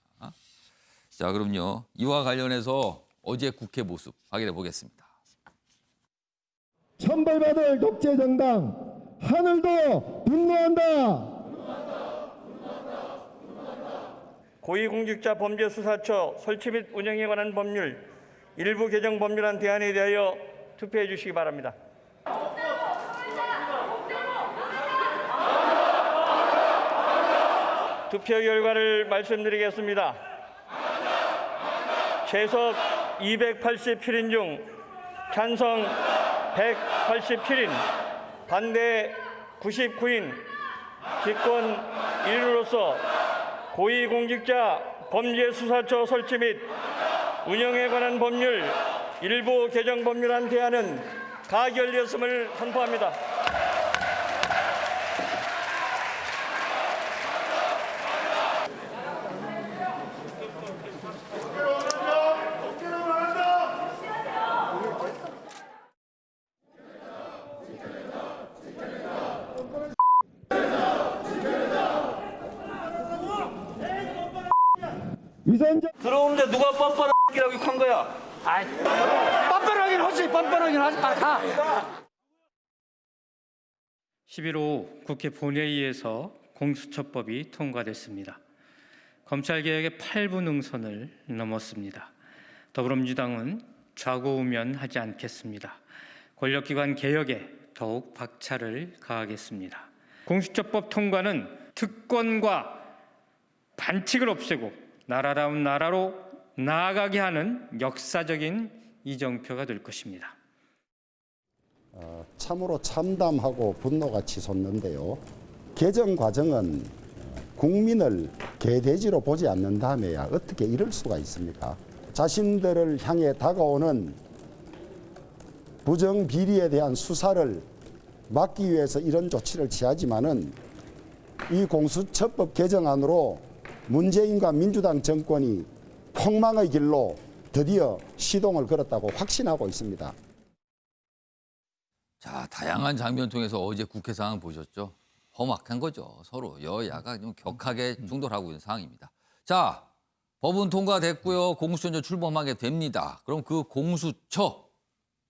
자, 그럼요. 이와 관련해서 어제 국회 모습 확인해 보겠습니다. 천벌받을 독재 정당 하늘도 분노한다. 고위공직자 범죄수사처 설치 및 운영에 관한 법률 일부 개정 법률안 대안에 대하여 투표해 주시기 바랍니다. 투표 결과를 말씀드리겠습니다. 채석 287인 중 찬성 187인, 반대 99인, 기권 1인으로서 고위공직자 범죄수사처 설치 및 운영에 관한 법률 일부 개정 법률안 대안은 가결되었음을 선포합니다. 위선적 들어오는데 누가 뻔뻔하기라고 욕한 거야? 뻔뻔하긴 하지, 뻔뻔하긴 하지. 가. 11일 오후 국회 본회의에서 공수처법이 통과됐습니다. 검찰개혁의 8부 능선을 넘었습니다. 더불어민주당은 좌고우면하지 않겠습니다. 권력기관 개혁에 더욱 박차를 가하겠습니다. 공수처법 통과는 특권과 반칙을 없애고 나라다운 나라로 나아가게 하는 역사적인 이정표가 될 것입니다. 참으로 참담하고 분노가 치솟는데요. 개정 과정은 국민을 개돼지로 보지 않는다며야 어떻게 이럴 수가 있습니까? 자신들을 향해 다가오는 부정비리에 대한 수사를 막기 위해서 이런 조치를 취하지만은 이 공수처법 개정안으로 문재인과 민주당 정권이 폭망의 길로 드디어 시동을 걸었다고 확신하고 있습니다. 자, 다양한 장면 통해서 어제 국회 상황 보셨죠? 험악한 거죠. 서로 여야가 좀 격하게 충돌하고 있는 상황입니다. 자, 법은 통과됐고요. 공수처 이제 출범하게 됩니다. 그럼 그 공수처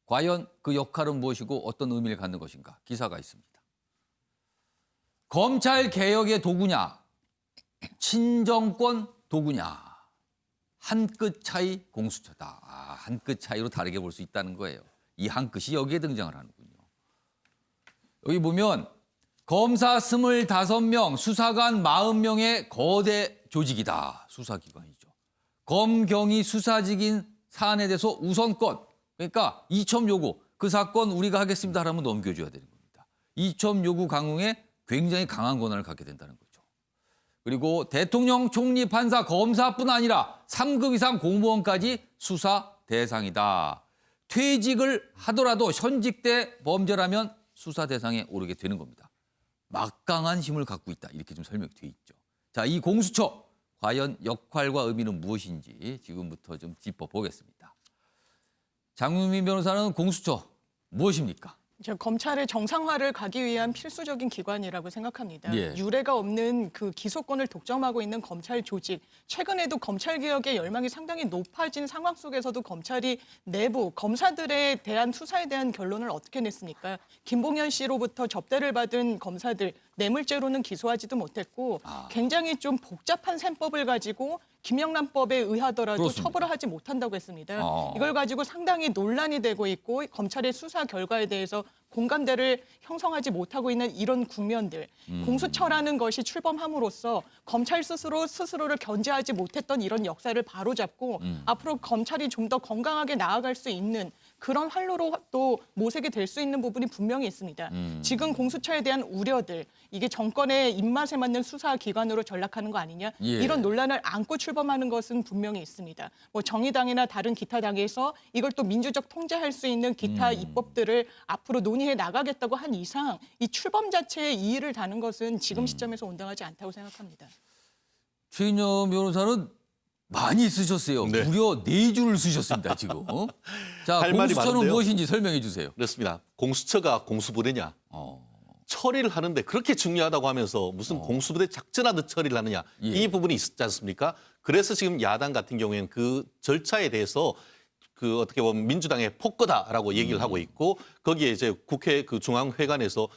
과연 그 역할은 무엇이고 어떤 의미를 갖는 것인가? 기사가 있습니다. 검찰 개혁의 도구냐? 친정권 도구냐? 한 끗 차이 공수처다. 한 끗 차이로 다르게 볼 수 있다는 거예요. 이 한 끗이 여기에 등장을 하는군요. 여기 보면 검사 25명, 수사관 40명의 거대 조직이다. 수사기관이죠. 검경이 수사직인 사안에 대해서 우선권. 그러니까 이첩 요구. 그 사건 우리가 하겠습니다 하면 넘겨줘야 되는 겁니다. 이첩 요구 강행에 굉장히 강한 권한을 갖게 된다는 거죠. 그리고 대통령, 총리, 판사, 검사뿐 아니라 3급 이상 공무원까지 수사 대상이다. 퇴직을 하더라도 현직 때 범죄라면 수사 대상에 오르게 되는 겁니다. 막강한 힘을 갖고 있다. 이렇게 좀 설명이 돼 있죠. 자, 이 공수처 과연 역할과 의미는 무엇인지 지금부터 좀 짚어보겠습니다. 장윤민 변호사는 공수처 무엇입니까? 검찰의 정상화를 가기 위한 필수적인 기관이라고 생각합니다. 예. 유례가 없는 그 기소권을 독점하고 있는 검찰 조직. 최근에도 검찰 개혁의 열망이 상당히 높아진 상황 속에서도 검찰이 내부 검사들에 대한 수사에 대한 결론을 어떻게 냈습니까? 김봉현 씨로부터 접대를 받은 검사들 뇌물죄로는 기소하지도 못했고 굉장히 좀 복잡한 셈법을 가지고 김영란법에 의하더라도 그렇습니다. 처벌을 하지 못한다고 했습니다. 이걸 가지고 상당히 논란이 되고 있고 검찰의 수사 결과에 대해서 공감대를 형성하지 못하고 있는 이런 국면들. 공수처라는 것이 출범함으로써 검찰 스스로를 견제하지 못했던 이런 역사를 바로잡고 앞으로 검찰이 좀 더 건강하게 나아갈 수 있는 그런 활로로 또 모색이 될 수 있는 부분이 분명히 있습니다. 지금 공수처에 대한 우려들, 이게 정권의 입맛에 맞는 수사 기관으로 전락하는 거 아니냐? 예. 이런 논란을 안고 출범하는 것은 분명히 있습니다. 뭐 정의당이나 다른 기타 당에서 이걸 또 민주적 통제할 수 있는 기타 입법들을 앞으로 논의해 나가겠다고 한 이상 이 출범 자체에 이의를 다는 것은 지금 시점에서 온당하지 않다고 생각합니다. 최인영 변호사는 많이 쓰셨어요. 네. 무려 4줄을 쓰셨습니다, 지금. 자, 할 말이 공수처는 많은데요. 무엇인지 설명해 주세요. 그렇습니다. 공수처가 공수부대냐? 처리를 하는데 그렇게 중요하다고 하면서 무슨 공수부대 작전하듯 처리를 하느냐? 예. 이 부분이 있지 않습니까? 그래서 지금 야당 같은 경우에는 그 절차에 대해서 그 어떻게 보면 민주당의 폭거다라고 얘기를 하고 있고 거기에 이제 국회 그 중앙회관에서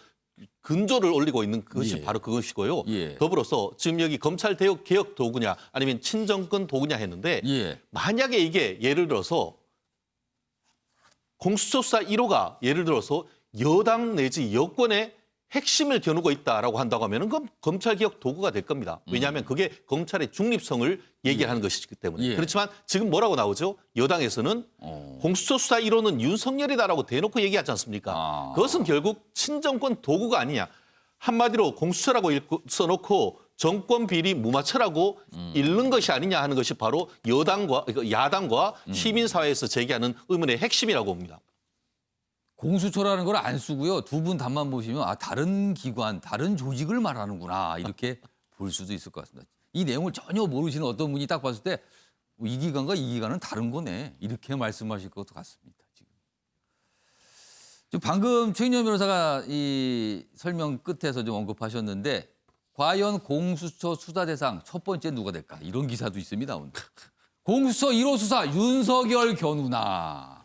근조를 올리고 있는 그것이 예. 바로 그것이고요. 예. 더불어서 지금 여기 검찰 개혁 도구냐 아니면 친정권 도구냐 했는데 예. 만약에 이게 예를 들어서 공수처 수사 1호가 예를 들어서 여당 내지 여권의 핵심을 겨누고 있다라고 한다고 하면은 그건 검찰 개혁 도구가 될 겁니다. 왜냐하면 그게 검찰의 중립성을 얘기하는 것이기 때문에. 예. 그렇지만 지금 뭐라고 나오죠? 여당에서는 공수처 수사 1호는 윤석열이다라고 대놓고 얘기하지 않습니까? 그것은 결국 친정권 도구가 아니냐. 한마디로 공수처라고 써놓고 정권 비리 무마처라고 읽는 것이 아니냐 하는 것이 바로 야당과 시민사회에서 제기하는 의문의 핵심이라고 봅니다. 공수처라는 걸 안 쓰고요. 두 분 답만 보시면 다른 기관, 다른 조직을 말하는구나 이렇게 볼 수도 있을 것 같습니다. 이 내용을 전혀 모르시는 어떤 분이 딱 봤을 때 이 기관과 이 기관은 다른 거네 이렇게 말씀하실 것 같습니다. 지금 방금 최인영 변호사가 이 설명 끝에서 좀 언급하셨는데 과연 공수처 수사 대상 첫 번째 누가 될까 이런 기사도 있습니다. 오늘. 공수처 1호 수사 윤석열 견우나.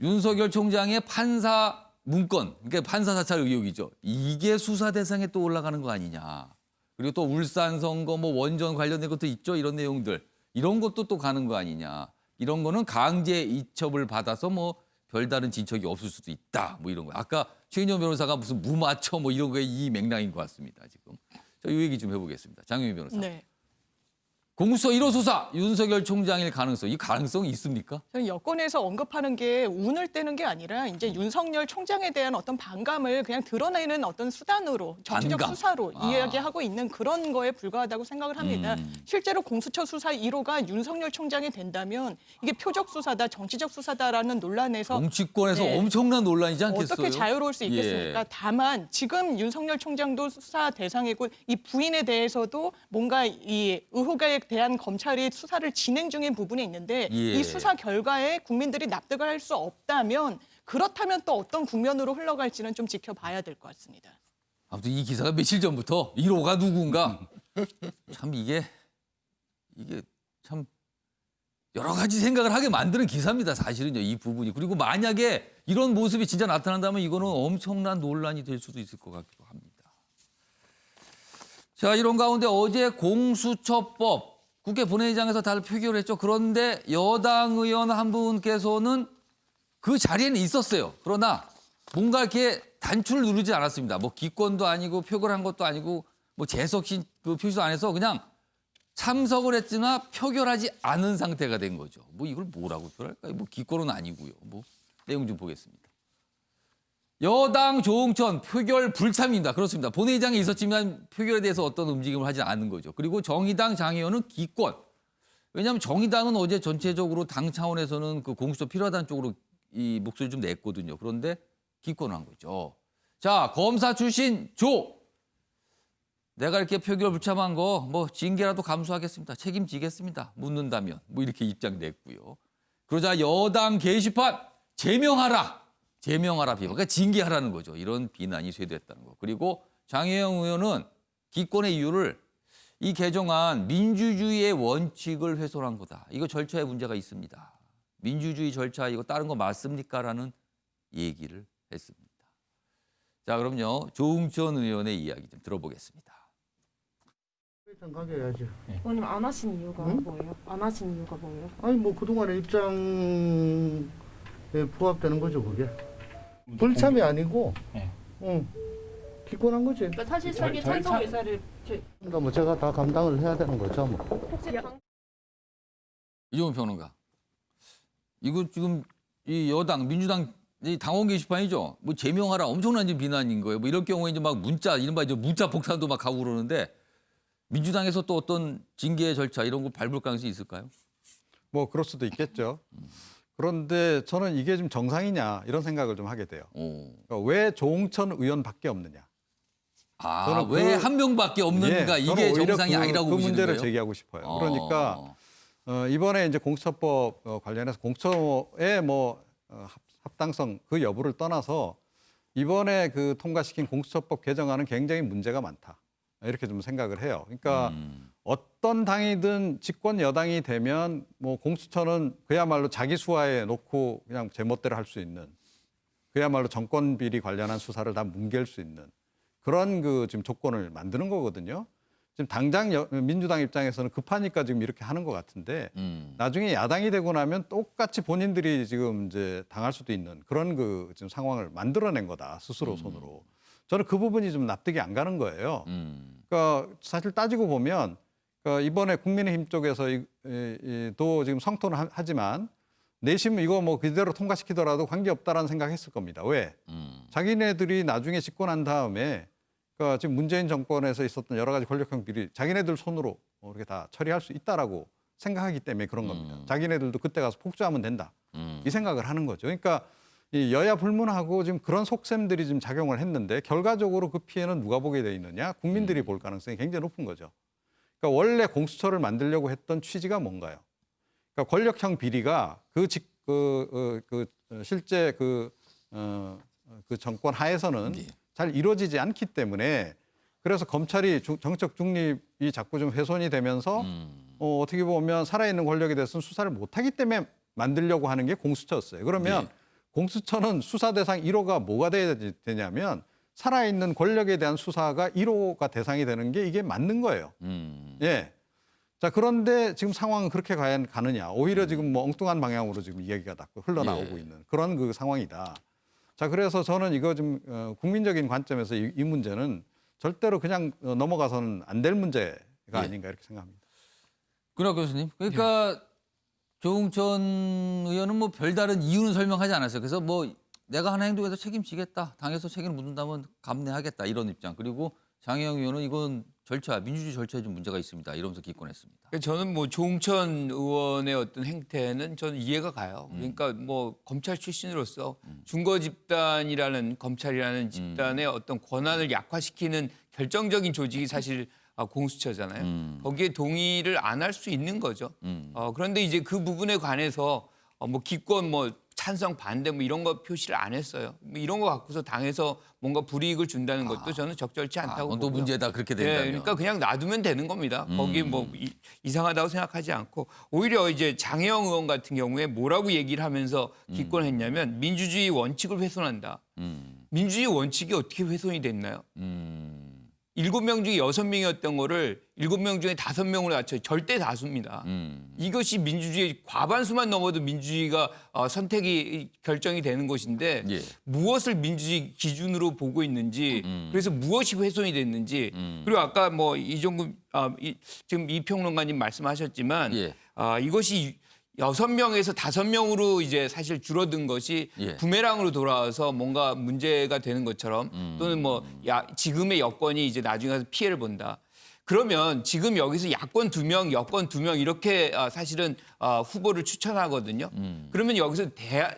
윤석열 총장의 판사 문건, 그러니까 판사 사찰 의혹이죠. 이게 수사 대상에 또 올라가는 거 아니냐. 그리고 또 울산 선거 뭐 원전 관련된 것도 있죠. 이런 내용들. 이런 것도 또 가는 거 아니냐. 이런 거는 강제 이첩을 받아서 뭐 별다른 진척이 없을 수도 있다. 뭐 이런 거. 아까 최인영 변호사가 무슨 무마처 뭐 이런 거에 이 맥락인 것 같습니다. 지금. 자, 이 얘기 좀 해보겠습니다. 장영희 변호사. 네. 공수처 1호 수사 윤석열 총장일 가능성, 이 가능성이 있습니까? 저는 여권에서 언급하는 게 운을 떼는 게 아니라 이제 윤석열 총장에 대한 어떤 반감을 그냥 드러내는 어떤 수단으로 정치적 반감. 수사로 이야기하고 있는 그런 거에 불과하다고 생각을 합니다. 실제로 공수처 수사 1호가 윤석열 총장이 된다면 이게 표적 수사다, 정치적 수사다라는 논란에서 정치권에서 네. 엄청난 논란이지 않겠어요? 어떻게 자유로울 수 있겠습니까? 예. 다만 지금 윤석열 총장도 수사 대상이고 이 부인에 대해서도 뭔가 이 의혹에 대한 검찰이 수사를 진행 중인 부분이 있는데 예. 이 수사 결과에 국민들이 납득을 할 수 없다면 그렇다면 또 어떤 국면으로 흘러갈지는 좀 지켜봐야 될 것 같습니다. 아무튼 이 기사가 며칠 전부터 1호가 누군가 참 이게 참 여러 가지 생각을 하게 만드는 기사입니다. 사실은요, 이 부분이. 그리고 만약에 이런 모습이 진짜 나타난다면 이거는 엄청난 논란이 될 수도 있을 것 같기도 합니다. 자, 이런 가운데 어제 공수처법 국회 본회의장에서 다들 표결을 했죠. 그런데 여당 의원 한 분께서는 그 자리에는 있었어요. 그러나 뭔가 이렇게 단추를 누르지 않았습니다. 뭐 기권도 아니고 표결한 것도 아니고 뭐 재석신 그 표시도 안 해서 그냥 참석을 했으나 표결하지 않은 상태가 된 거죠. 뭐 이걸 뭐라고 표현할까요? 뭐 기권은 아니고요. 뭐 내용 좀 보겠습니다. 여당 조응천 표결 불참입니다. 그렇습니다. 본회의장에 있었지만 표결에 대해서 어떤 움직임을 하지 않은 거죠. 그리고 정의당 장의원은 기권. 왜냐하면 정의당은 어제 전체적으로 당 차원에서는 그 공수처 필요하다는 쪽으로 이 목소리 좀 냈거든요. 그런데 기권을 한 거죠. 자, 검사 출신 조. 내가 이렇게 표결 불참한 거 뭐 징계라도 감수하겠습니다. 책임지겠습니다. 묻는다면 뭐 이렇게 입장 냈고요. 그러자 여당 게시판 제명하라. 제명하라 비판. 그러니까 징계하라는 거죠. 이런 비난이 쇄도했다는 거. 그리고 장혜영 의원은 기권의 이유를 이 개정안 민주주의의 원칙을 훼손한 거다. 이거 절차에 문제가 있습니다. 민주주의 절차 이거 따른 거 맞습니까? 라는 얘기를 했습니다. 자, 그럼요. 조응천 의원의 이야기 좀 들어보겠습니다. 가게야지. 의원님 안 하신 이유가 뭐예요? 안 하신 이유가 뭐예요? 아니 뭐 그동안의 입장에 부합되는 거죠 그게. 불참이 아니고, 기권한 거지. 그러니까 사실상의 찬성 의사를 그러니까 뭐 제가 다 감당을 해야 되는 거죠. 뭐. 혹시 이종훈 평론가. 이거 지금 이 여당 민주당 이 당원 게시판이죠. 뭐 제명하라 엄청난 비난인 거예요. 뭐 이럴 경우에 이제 막 문자 이른바 이제 문자 폭탄도 막 가고 그러는데 민주당에서 또 어떤 징계 절차 이런 거 밟을 가능성이 있을까요? 뭐 그럴 수도 있겠죠. 그런데 저는 이게 좀 정상이냐 이런 생각을 좀 하게 돼요. 그러니까 왜 조응천 의원밖에 없느냐. 아, 왜 한 명밖에 없는가 이게 정상이 아니라고 그 보시는 문제를 거예요? 제기하고 싶어요. 그러니까 이번에 이제 공수처법 관련해서 공수처의 뭐 합당성 그 여부를 떠나서 이번에 그 통과시킨 공수처법 개정안은 굉장히 문제가 많다. 이렇게 좀 생각을 해요. 그러니까 어떤 당이든 집권 여당이 되면 뭐 공수처는 그야말로 자기 수하에 놓고 그냥 제멋대로 할 수 있는 그야말로 정권 비리 관련한 수사를 다 뭉갤 수 있는 그런 그 지금 조건을 만드는 거거든요. 지금 당장 민주당 입장에서는 급하니까 지금 이렇게 하는 것 같은데 나중에 야당이 되고 나면 똑같이 본인들이 지금 이제 당할 수도 있는 그런 그 지금 상황을 만들어낸 거다 스스로 손으로. 저는 그 부분이 좀 납득이 안 가는 거예요. 그러니까 사실 따지고 보면 그러니까 이번에 국민의힘 쪽에서 또 지금 성토는 하지만 내심 이거 뭐 그대로 통과시키더라도 관계없다라는 생각했을 겁니다. 왜? 자기네들이 나중에 집권한 다음에 그러니까 지금 문재인 정권에서 있었던 여러 가지 권력형 비리 자기네들 손으로 이렇게 다 처리할 수 있다라고 생각하기 때문에 그런 겁니다. 자기네들도 그때 가서 폭주하면 된다. 이 생각을 하는 거죠. 그러니까 이 여야 불문하고 지금 그런 속셈들이 지금 작용을 했는데 결과적으로 그 피해는 누가 보게 돼 있느냐? 국민들이 볼 가능성이 굉장히 높은 거죠. 그러니까 원래 공수처를 만들려고 했던 취지가 뭔가요? 그러니까 권력형 비리가 실제 그 정권 하에서는 잘 이루어지지 않기 때문에 그래서 검찰이 정책 중립이 자꾸 좀 훼손이 되면서 어떻게 보면 살아있는 권력에 대해서는 수사를 못하기 때문에 만들려고 하는 게 공수처였어요. 그러면 공수처는 수사 대상 1호가 뭐가 돼야 되냐면 살아있는 권력에 대한 수사가 1호가 대상이 되는 게 이게 맞는 거예요. 예. 자, 그런데 지금 상황은 그렇게 과연 가느냐. 오히려 지금 뭐 엉뚱한 방향으로 지금 이야기가 흘러나오고 있는 그런 그 상황이다. 자, 그래서 저는 이거 좀 국민적인 관점에서 이 문제는 절대로 그냥 넘어가서는 안 될 문제가 아닌가 이렇게 생각합니다. 그러 교수님. 그러니까 조응천 의원은 뭐 별다른 이유는 설명하지 않았어요. 그래서 뭐 내가 하는 행동에서 책임지겠다. 당에서 책임을 묻는다면 감내하겠다. 이런 입장. 그리고 장혜영 의원은 이건 절차, 민주주의 절차에 좀 문제가 있습니다. 이러면서 기권했습니다. 저는 뭐 조응천 의원의 어떤 행태는 저는 이해가 가요. 그러니까 뭐 검찰 출신으로서 준거 집단이라는 검찰이라는 집단의 어떤 권한을 약화시키는 결정적인 조직이 사실 공수처잖아요. 거기에 동의를 안 할 수 있는 거죠. 그런데 이제 그 부분에 관해서 뭐 기권 뭐 찬성 반대 뭐 이런 거 표시를 안 했어요. 뭐 이런 거 갖고서 당에서 뭔가 불이익을 준다는 것도 저는 적절치 않다고 보고요. 또 문제다 그렇게 된다면. 그러니까 그냥 놔두면 되는 겁니다. 거기 뭐 이상하다고 생각하지 않고 오히려 이제 장혜영 의원 같은 경우에 뭐라고 얘기를 하면서 기권했냐면 민주주의 원칙을 훼손한다. 민주주의 원칙이 어떻게 훼손이 됐나요? 7명 중에 6명이었던 거를 7명 중에 5명으로 낮춰 절대 다수입니다. 이것이 민주주의 과반수만 넘어도 민주주의가 선택이 결정이 되는 것인데 예. 무엇을 민주주의 기준으로 보고 있는지 그래서 무엇이 훼손이 됐는지 그리고 아까 뭐 이종금 지금 이 평론가님 말씀하셨지만 예. 이것이 6명에서 5명으로 이제 사실 줄어든 것이 예. 부메랑으로 돌아와서 뭔가 문제가 되는 것처럼 또는 뭐 지금의 여권이 이제 나중에 가서 피해를 본다. 그러면 지금 여기서 야권 2명, 여권 2명 이렇게 사실은 후보를 추천하거든요. 그러면 여기서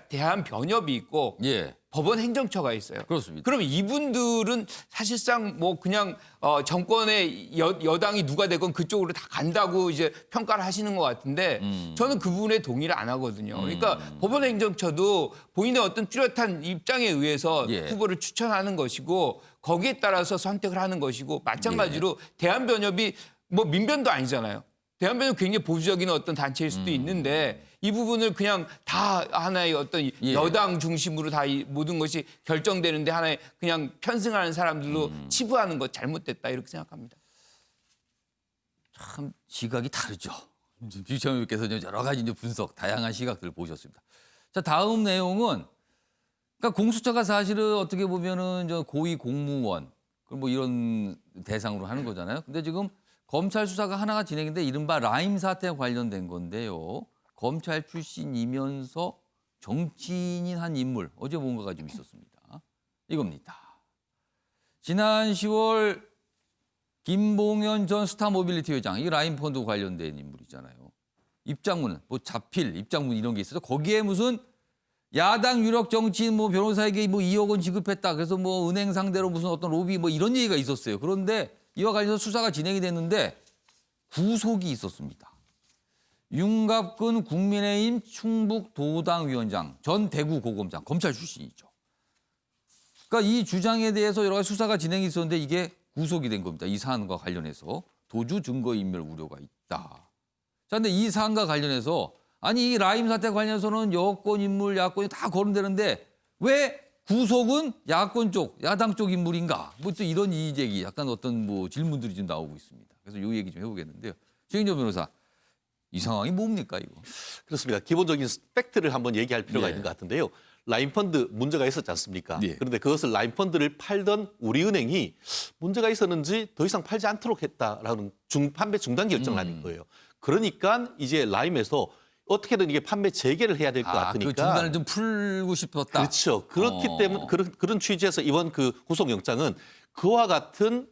대한변협이 있고 예. 법원 행정처가 있어요. 그렇습니다. 그러면 이분들은 사실상 뭐 그냥 정권의 여당이 누가 되건 그쪽으로 다 간다고 이제 평가를 하시는 것 같은데 저는 그 부분에 동의를 안 하거든요. 그러니까 법원 행정처도 본인의 어떤 뚜렷한 입장에 의해서 예. 후보를 추천하는 것이고 거기에 따라서 선택을 하는 것이고 마찬가지로 대한변협이 뭐 민변도 아니잖아요. 대한변협 굉장히 보수적인 어떤 단체일 수도 있는데 이 부분을 그냥 다 하나의 어떤 예. 여당 중심으로 다 이 모든 것이 결정되는데 하나의 그냥 편승하는 사람들로 치부하는 것 잘못됐다 이렇게 생각합니다. 참 시각이 다르죠. 유채민 의원께서 여러 가지 이제 분석, 다양한 시각들을 보셨습니다. 자, 다음 내용은 그러니까 공수처가 사실은 어떻게 보면은 저 고위 공무원 뭐 이런 대상으로 하는 거잖아요. 근데 지금 검찰 수사가 하나가 진행인데 이른바 라임 사태와 관련된 건데요. 검찰 출신이면서 정치인인 한 인물 어제 뭔가가 좀 있었습니다. 이겁니다. 지난 10월 김봉현 전 스타모빌리티 회장, 이 라임 펀드 관련된 인물이잖아요. 입장문은 뭐 자필 입장문 이런 게 있어서 거기에 무슨 야당 유력 정치인 뭐 변호사에게 뭐 2억 원 지급했다. 그래서 뭐 은행 상대로 무슨 어떤 로비 뭐 이런 얘기가 있었어요. 그런데 이와 관련해서 수사가 진행이 됐는데 구속이 있었습니다. 윤갑근 국민의힘 충북도당위원장, 전 대구고검장, 검찰 출신이죠. 그러니까 이 주장에 대해서 여러 가지 수사가 진행이 있었는데 이게 구속이 된 겁니다. 이 사안과 관련해서 도주 증거인멸 우려가 있다. 자, 근데 이 사안과 관련해서 아니 이 라임 사태 관련해서는 여권 인물, 야권이 다 거론되는데 왜 구속은 야권 쪽, 야당 쪽 인물인가? 뭐 또 이런 이의제기, 약간 어떤 뭐 질문들이 좀 나오고 있습니다. 그래서 이 얘기 좀 해보겠는데요. 최인정 변호사, 이 상황이 뭡니까 이거? 그렇습니다. 기본적인 팩트를 한번 얘기할 필요가 예. 있는 것 같은데요. 라임펀드 문제가 있었지 않습니까? 예. 그런데 그것을 라임펀드를 팔던 우리은행이 문제가 있었는지 더 이상 팔지 않도록 했다라는 판매 중단 결정을 하는 거예요. 그러니까 이제 라임에서 어떻게든 이게 판매 재개를 해야 될 것 같으니까. 그 중단을 좀 풀고 싶었다. 그렇죠. 그렇기 때문에 그런 취지에서 이번 그 구속영장은 그와 같은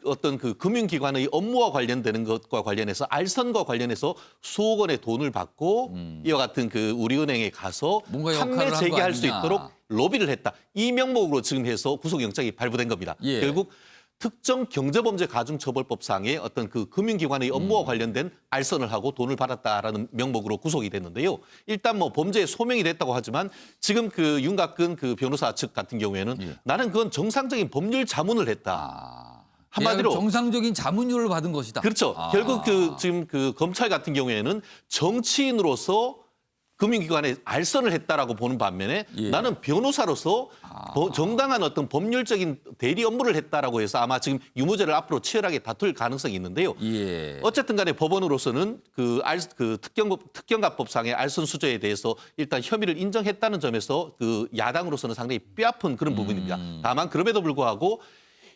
어떤 그 금융기관의 업무와 관련되는 것과 관련해서 알선과 관련해서 수억 원의 돈을 받고 이와 같은 그 우리은행에 가서 뭔가 판매 역할을 한 거 재개할 수 아니냐. 있도록 로비를 했다. 이 명목으로 지금 해서 구속영장이 발부된 겁니다. 예. 결국 특정 경제범죄 가중처벌법상의 어떤 그 금융기관의 업무와 관련된 알선을 하고 돈을 받았다라는 명목으로 구속이 됐는데요. 일단 뭐 범죄에 소명이 됐다고 하지만 지금 그 윤갑근 그 변호사 측 같은 경우에는 예. 나는 그건 정상적인 법률 자문을 했다. 한마디로 정상적인 자문료를 받은 것이다. 그렇죠. 결국 그 지금 그 검찰 같은 경우에는 정치인으로서 금융기관에 알선을 했다라고 보는 반면에 예. 나는 변호사로서 정당한 어떤 법률적인 대리 업무를 했다라고 해서 아마 지금 유무죄를 앞으로 치열하게 다툴 가능성이 있는데요. 예. 어쨌든 간에 법원으로서는 그 특경가법상의 알선 수재에 대해서 일단 혐의를 인정했다는 점에서 그 야당으로서는 상당히 뼈아픈 그런 부분입니다. 다만 그럼에도 불구하고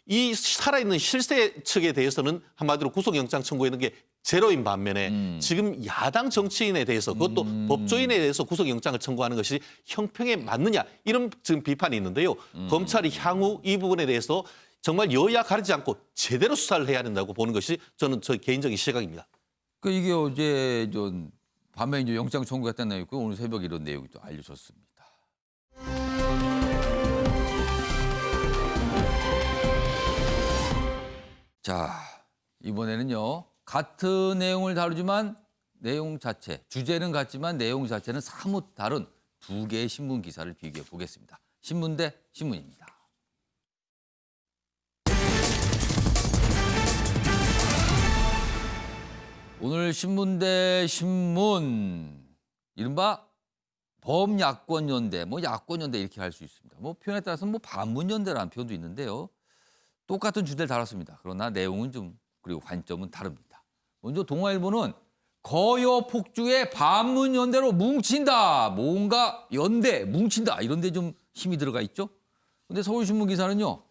이 살아있는 실세 측에 대해서는 한마디로 구속영장 청구하는 게 제로인 반면에 지금 야당 정치인에 대해서 그것도 법조인에 대해서 구속영장을 청구하는 것이 형평에 맞느냐 이런 지금 비판이 있는데요. 검찰이 향후 이 부분에 대해서 정말 여야 가리지 않고 제대로 수사를 해야 된다고 보는 것이 저는 저 개인적인 시각입니다. 그 이게 어제 밤에 이제 영장 청구했다는 내용이고 오늘 새벽에 이런 내용이 또 알려졌습니다. 자, 이번에는요. 같은 내용을 다루지만 내용 자체, 주제는 같지만 내용 자체는 사뭇 다른 두 개의 신문 기사를 비교해 보겠습니다. 신문 대 신문입니다. 오늘 신문 대 신문, 이른바 범야권연대, 야권연대 이렇게 할 수 있습니다. 표현에 따라서는 반문연대라는 표현도 있는데요. 똑같은 주제를 다뤘습니다. 그러나 내용은 그리고 관점은 다릅니다. 먼저 동아일보는 거여 폭주의 반문연대로 뭉친다. 뭔가 연대, 뭉친다. 이런 데 좀 힘이 들어가 있죠. 근데 서울신문 기사는요.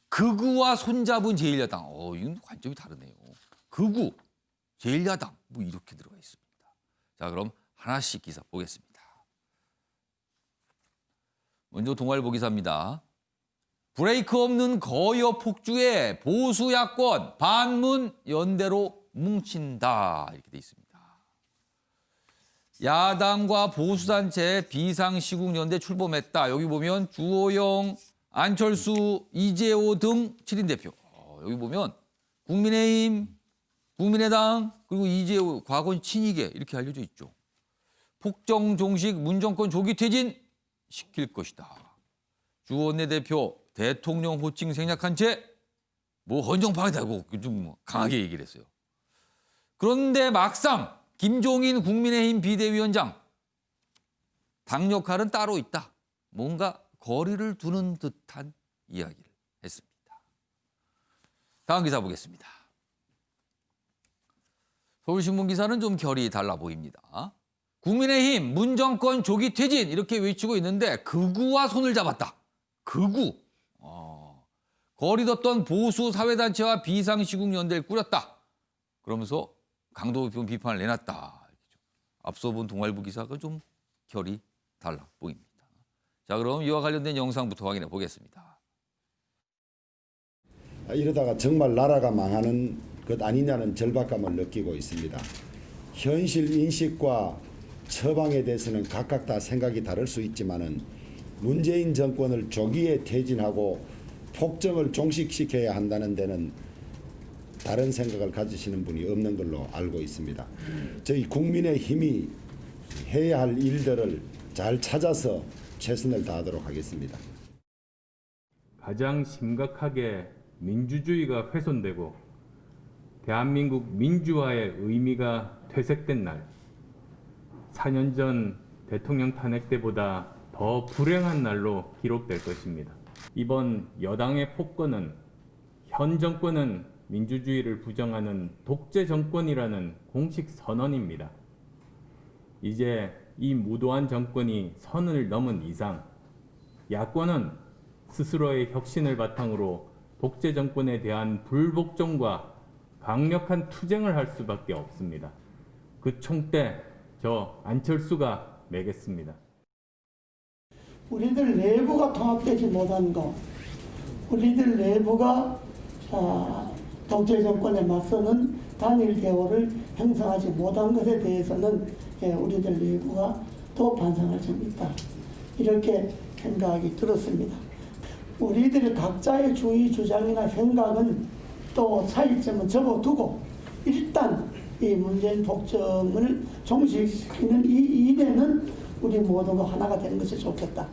극우와 손잡은 제1야당. 이건 관점이 다르네요. 극우, 제1야당. 이렇게 들어가 있습니다. 자, 그럼 하나씩 기사 보겠습니다. 먼저 동아일보 기사입니다. 브레이크 없는 거여 폭주에 보수 야권 반문 연대로 뭉친다 이렇게 돼 있습니다. 야당과 보수단체 비상시국연대 출범했다. 여기 보면 주호영, 안철수, 이재호 등 7인 대표. 여기 보면 국민의힘, 국민의당 그리고 이재호 과거 친이계 이렇게 알려져 있죠. 폭정 종식 문정권 조기 퇴진 시킬 것이다. 주 원내대표 대통령 호칭 생략한 채 헌정파괴다고 좀 강하게 얘기를 했어요. 그런데 막상 김종인 국민의힘 비대위원장 당 역할은 따로 있다. 뭔가 거리를 두는 듯한 이야기를 했습니다. 다음 기사 보겠습니다. 서울신문 기사는 좀 결이 달라 보입니다. 국민의힘 문정권 조기 퇴진 이렇게 외치고 있는데 극우와 손을 잡았다. 극우. 거리 뒀던 보수 사회단체와 비상시국연대를 꾸렸다. 그러면서 강도 높은 비판을 내놨다. 앞서 본 동아일보 기사가 좀 결이 달라 보입니다. 자, 그럼 이와 관련된 영상부터 확인해 보겠습니다. 이러다가 정말 나라가 망하는 것 아니냐는 절박감을 느끼고 있습니다. 현실 인식과 처방에 대해서는 각각 다 생각이 다를 수 있지만은 문재인 정권을 조기에 퇴진하고 폭정을 종식시켜야 한다는 데는 다른 생각을 가지시는 분이 없는 걸로 알고 있습니다. 저희 국민의힘이 해야 할 일들을 잘 찾아서 최선을 다하도록 하겠습니다. 가장 심각하게 민주주의가 훼손되고 대한민국 민주화의 의미가 퇴색된 날, 4년 전 대통령 탄핵 때보다 더 불행한 날로 기록될 것입니다. 이번 여당의 폭거는 현 정권은 민주주의를 부정하는 독재 정권이라는 공식 선언입니다. 이제 이 무도한 정권이 선을 넘은 이상 야권은 스스로의 혁신을 바탕으로 독재 정권에 대한 불복종과 강력한 투쟁을 할 수밖에 없습니다. 그 총대 저 안철수가 매겠습니다. 우리들 내부가 통합되지 못한 것, 우리들 내부가 독재 정권에 맞서는 단일 대우를 형성하지 못한 것에 대해서는 우리들 내부가 더 반성할 점이 있다. 이렇게 생각이 들었습니다. 우리들의 각자의 주의 주장이나 생각은 또 차이점은 접어두고 일단 이 문재인 폭정을 종식시키는 이 일에는 우리 모두가 하나가 되는 것이 좋겠다.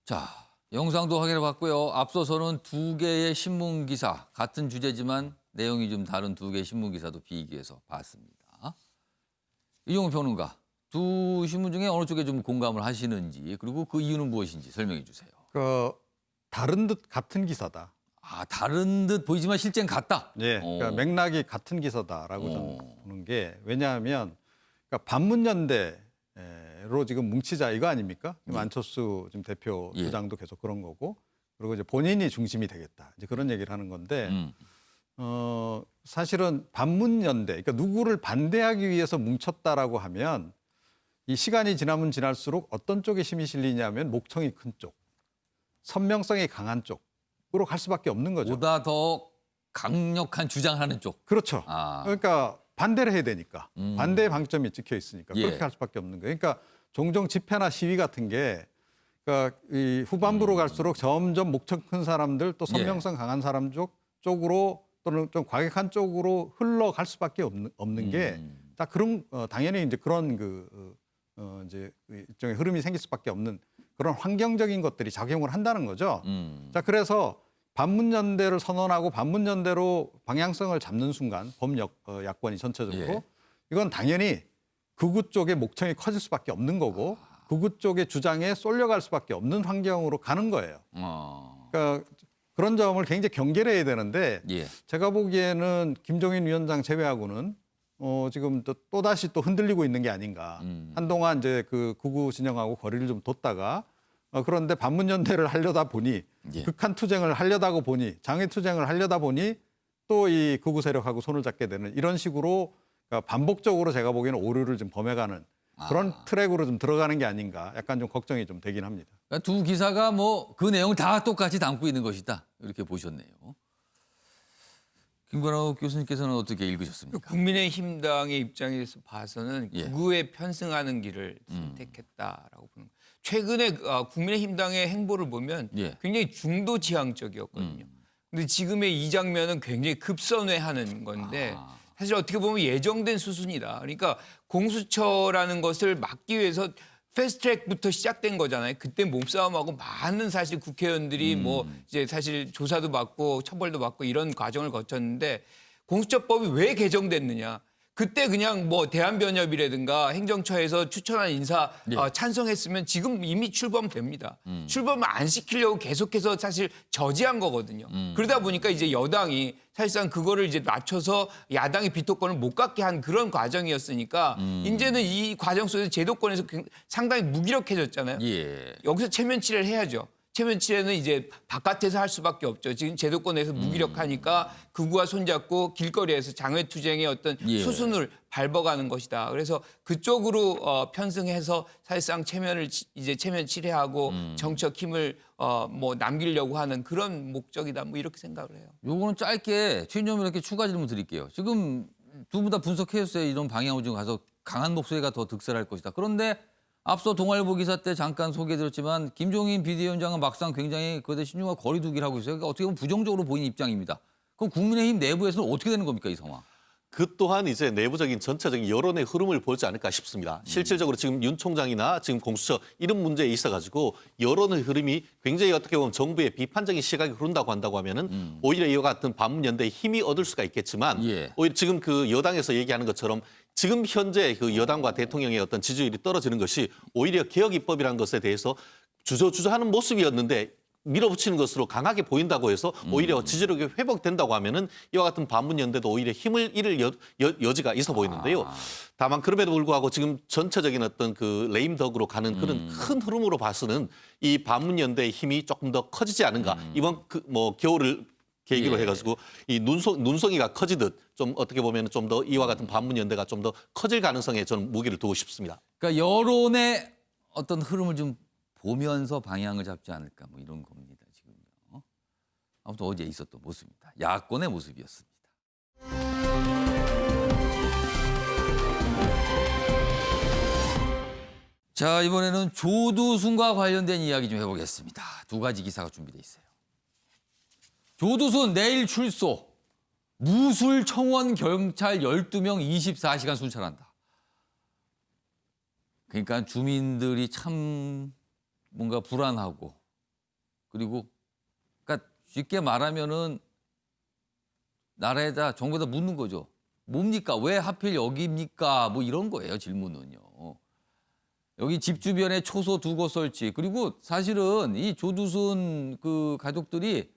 자, 영상도 확인해 봤고요. 앞서서는 두 개의 신문 기사, 같은 주제지만 내용이 좀 다른 두 개의 신문 기사도 비교해서 봤습니다. 이종훈 평론가, 두 신문 중에 어느 쪽에 좀 공감을 하시는지 그리고 그 이유는 무엇인지 설명해 주세요. 그 다른 듯 같은 기사다. 아, 다른 듯 보이지만 실제는 같다. 예, 그러니까 맥락이 같은 기사다라고 저는 보는 게 왜냐하면 그러니까 반문연대로 지금 뭉치자 이거 아닙니까? 안철수 지금 대표 예. 주장도 계속 그런 거고 그리고 이제 본인이 중심이 되겠다 이제 그런 얘기를 하는 건데 사실은 반문연대 그러니까 누구를 반대하기 위해서 뭉쳤다라고 하면 이 시간이 지나면 지날수록 어떤 쪽에 힘이 실리냐면 목청이 큰 쪽, 선명성이 강한 쪽으로 갈 수밖에 없는 거죠. 보다 더 강력한 주장하는 쪽. 그렇죠. 아. 그러니까 반대를 해야 되니까 반대의 방점이 찍혀 있으니까 예. 그렇게 할 수밖에 없는 거예요. 그러니까 종종 집회나 시위 같은 게 그러니까 이 후반부로 갈수록 점점 목청 큰 사람들 또 선명성 강한 사람 쪽으로 또는 좀 과격한 쪽으로 흘러갈 수밖에 없는 게 다 그런 당연히 이제 그런 이제 일종의 흐름이 생길 수밖에 없는 그런 환경적인 것들이 작용을 한다는 거죠. 자 그래서 반문연대를 선언하고 반문연대로 방향성을 잡는 순간 범야권이 전체적으로 예. 이건 당연히 극우 쪽의 목청이 커질 수밖에 없는 거고 극우 쪽의 주장에 쏠려갈 수밖에 없는 환경으로 가는 거예요. 그러니까 그런 점을 굉장히 경계를 해야 되는데 예. 제가 보기에는 김종인 위원장 제외하고는 지금 또다시 또 흔들리고 있는 게 아닌가. 한동안 이제 그 극우 진영하고 거리를 좀 뒀다가 그런데 반문연대를 하려다 보니 예. 극한 투쟁을 하려다 보니 장외 투쟁을 하려다 보니 또 이 극우 세력하고 손을 잡게 되는 이런 식으로 그러니까 반복적으로 제가 보기에는 오류를 좀 범해가는 그런 트랙으로 좀 들어가는 게 아닌가 약간 좀 걱정이 좀 되긴 합니다. 그러니까 두 기사가 뭐 그 내용을 다 똑같이 담고 있는 것이다. 이렇게 보셨네요. 김관옥 교수님께서는 어떻게 읽으셨습니까? 국민의힘당의 입장에서 봐서는 예. 극우에 편승하는 길을 선택했다라고 보는 거예요. 최근에 국민의힘당의 행보를 보면 예. 굉장히 중도 지향적이었거든요. 근데 지금의 이 장면은 굉장히 급선회하는 건데 사실 어떻게 보면 예정된 수순이다. 그러니까 공수처라는 것을 막기 위해서 패스트트랙부터 시작된 거잖아요. 그때 몸싸움하고 많은 사실 국회의원들이 뭐 이제 사실 조사도 받고 처벌도 받고 이런 과정을 거쳤는데 공수처법이 왜 개정됐느냐? 그때 그냥 뭐 대한변협이라든가 행정처에서 추천한 인사 찬성했으면 지금 이미 출범됩니다. 출범을 안 시키려고 계속해서 사실 저지한 거거든요. 그러다 보니까 이제 여당이 사실상 그거를 이제 낮춰서 야당이 비토권을 못 갖게 한 그런 과정이었으니까 이제는 이 과정 속에서 제도권에서 상당히 무기력해졌잖아요. 예. 여기서 체면치레를 해야죠. 체면치레는 이제 바깥에서 할 수밖에 없죠. 지금 제도권에서 무기력하니까 극우와 손잡고 길거리에서 장외투쟁의 어떤 예. 수순을 밟아가는 것이다. 그래서 그쪽으로 편승해서 사실상 이제 체면치레하고 정치적 힘을 뭐 남기려고 하는 그런 목적이다. 뭐 이렇게 생각을 해요. 요거는 짧게 최인점 이렇게 추가 질문 드릴게요. 지금 두 분 다 분석해주세요. 이런 방향으로 지금 가서 강한 목소리가 더 득세할 것이다. 그런데 앞서 동아일보 기사 때 잠깐 소개해드렸지만 김종인 비대위원장은 막상 굉장히 그에 대해 신중하고 거리 두기를 하고 있어요. 그러니까 어떻게 보면 부정적으로 보이는 입장입니다. 그럼 국민의힘 내부에서는 어떻게 되는 겁니까, 이 상황? 그 또한 이제 내부적인 전체적인 여론의 흐름을 보지 않을까 싶습니다. 실질적으로 지금 윤 총장이나 지금 공수처 이런 문제에 있어가지고 여론의 흐름이 굉장히 어떻게 보면 정부의 비판적인 시각이 흐른다고 한다고 하면은 오히려 이와 같은 반문연대에 힘이 얻을 수가 있겠지만 예. 오히려 지금 그 여당에서 얘기하는 것처럼 지금 현재 그 여당과 대통령의 어떤 지지율이 떨어지는 것이 오히려 개혁 입법이라는 것에 대해서 주저주저하는 모습이었는데 밀어붙이는 것으로 강하게 보인다고 해서 오히려 지지력이 회복된다고 하면은 이와 같은 반문연대도 오히려 힘을 잃을 여지가 있어 보이는데요. 다만 그럼에도 불구하고 지금 전체적인 어떤 그 레임덕으로 가는 그런 큰 흐름으로 봐서는 이 반문연대의 힘이 조금 더 커지지 않은가. 이번 그 뭐 겨울을 계기로 예. 해가지고 이 눈송이가 커지듯 좀 어떻게 보면 좀 더 이와 같은 반문연대가 좀 더 커질 가능성에 저는 무게를 두고 싶습니다. 그러니까 여론의 어떤 흐름을 좀 보면서 방향을 잡지 않을까 뭐 이런 겁니다. 지금요. 아무튼 어제 있었던 모습입니다. 야권의 모습이었습니다. 자, 이번에는 조두순과 관련된 이야기 좀 해보겠습니다. 두 가지 기사가 준비되어 있어요. 조두순 내일 출소. 무술 청원 경찰 12명 24시간 순찰한다. 그러니까 주민들이 참 뭔가 불안하고 그리고 그러니까 쉽게 말하면은 나라에다 정부에다 묻는 거죠. 뭡니까? 왜 하필 여기입니까? 뭐 이런 거예요, 질문은요. 여기 집 주변에 초소 2곳 설치. 그리고 사실은 이 조두순 그 가족들이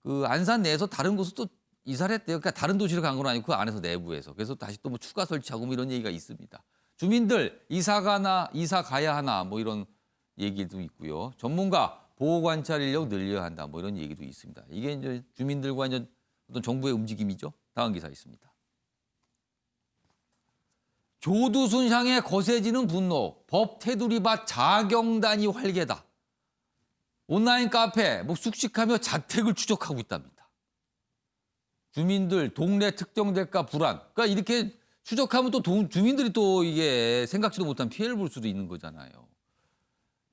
그 안산 내에서 다른 곳으로 또 이사를 했대요. 그러니까 다른 도시로 간 건 아니고 그 안에서 내부에서. 그래서 다시 또 뭐 추가 설치하고 뭐 이런 얘기가 있습니다. 주민들 이사 가야 하나 뭐 이런 얘기도 있고요. 전문가 보호 관찰 인력 늘려야 한다 뭐 이런 얘기도 있습니다. 이게 이제 주민들과 이제 어떤 정부의 움직임이죠. 다음 기사 있습니다. 조두순 향해 거세지는 분노. 법 테두리밭 자경단이 활개다. 온라인 카페 뭐 숙식하며 자택을 추적하고 있답니다. 주민들 동네 특정될까 불안. 그러니까 이렇게 추적하면 또 주민들이 또 이게 생각지도 못한 피해를 볼 수도 있는 거잖아요.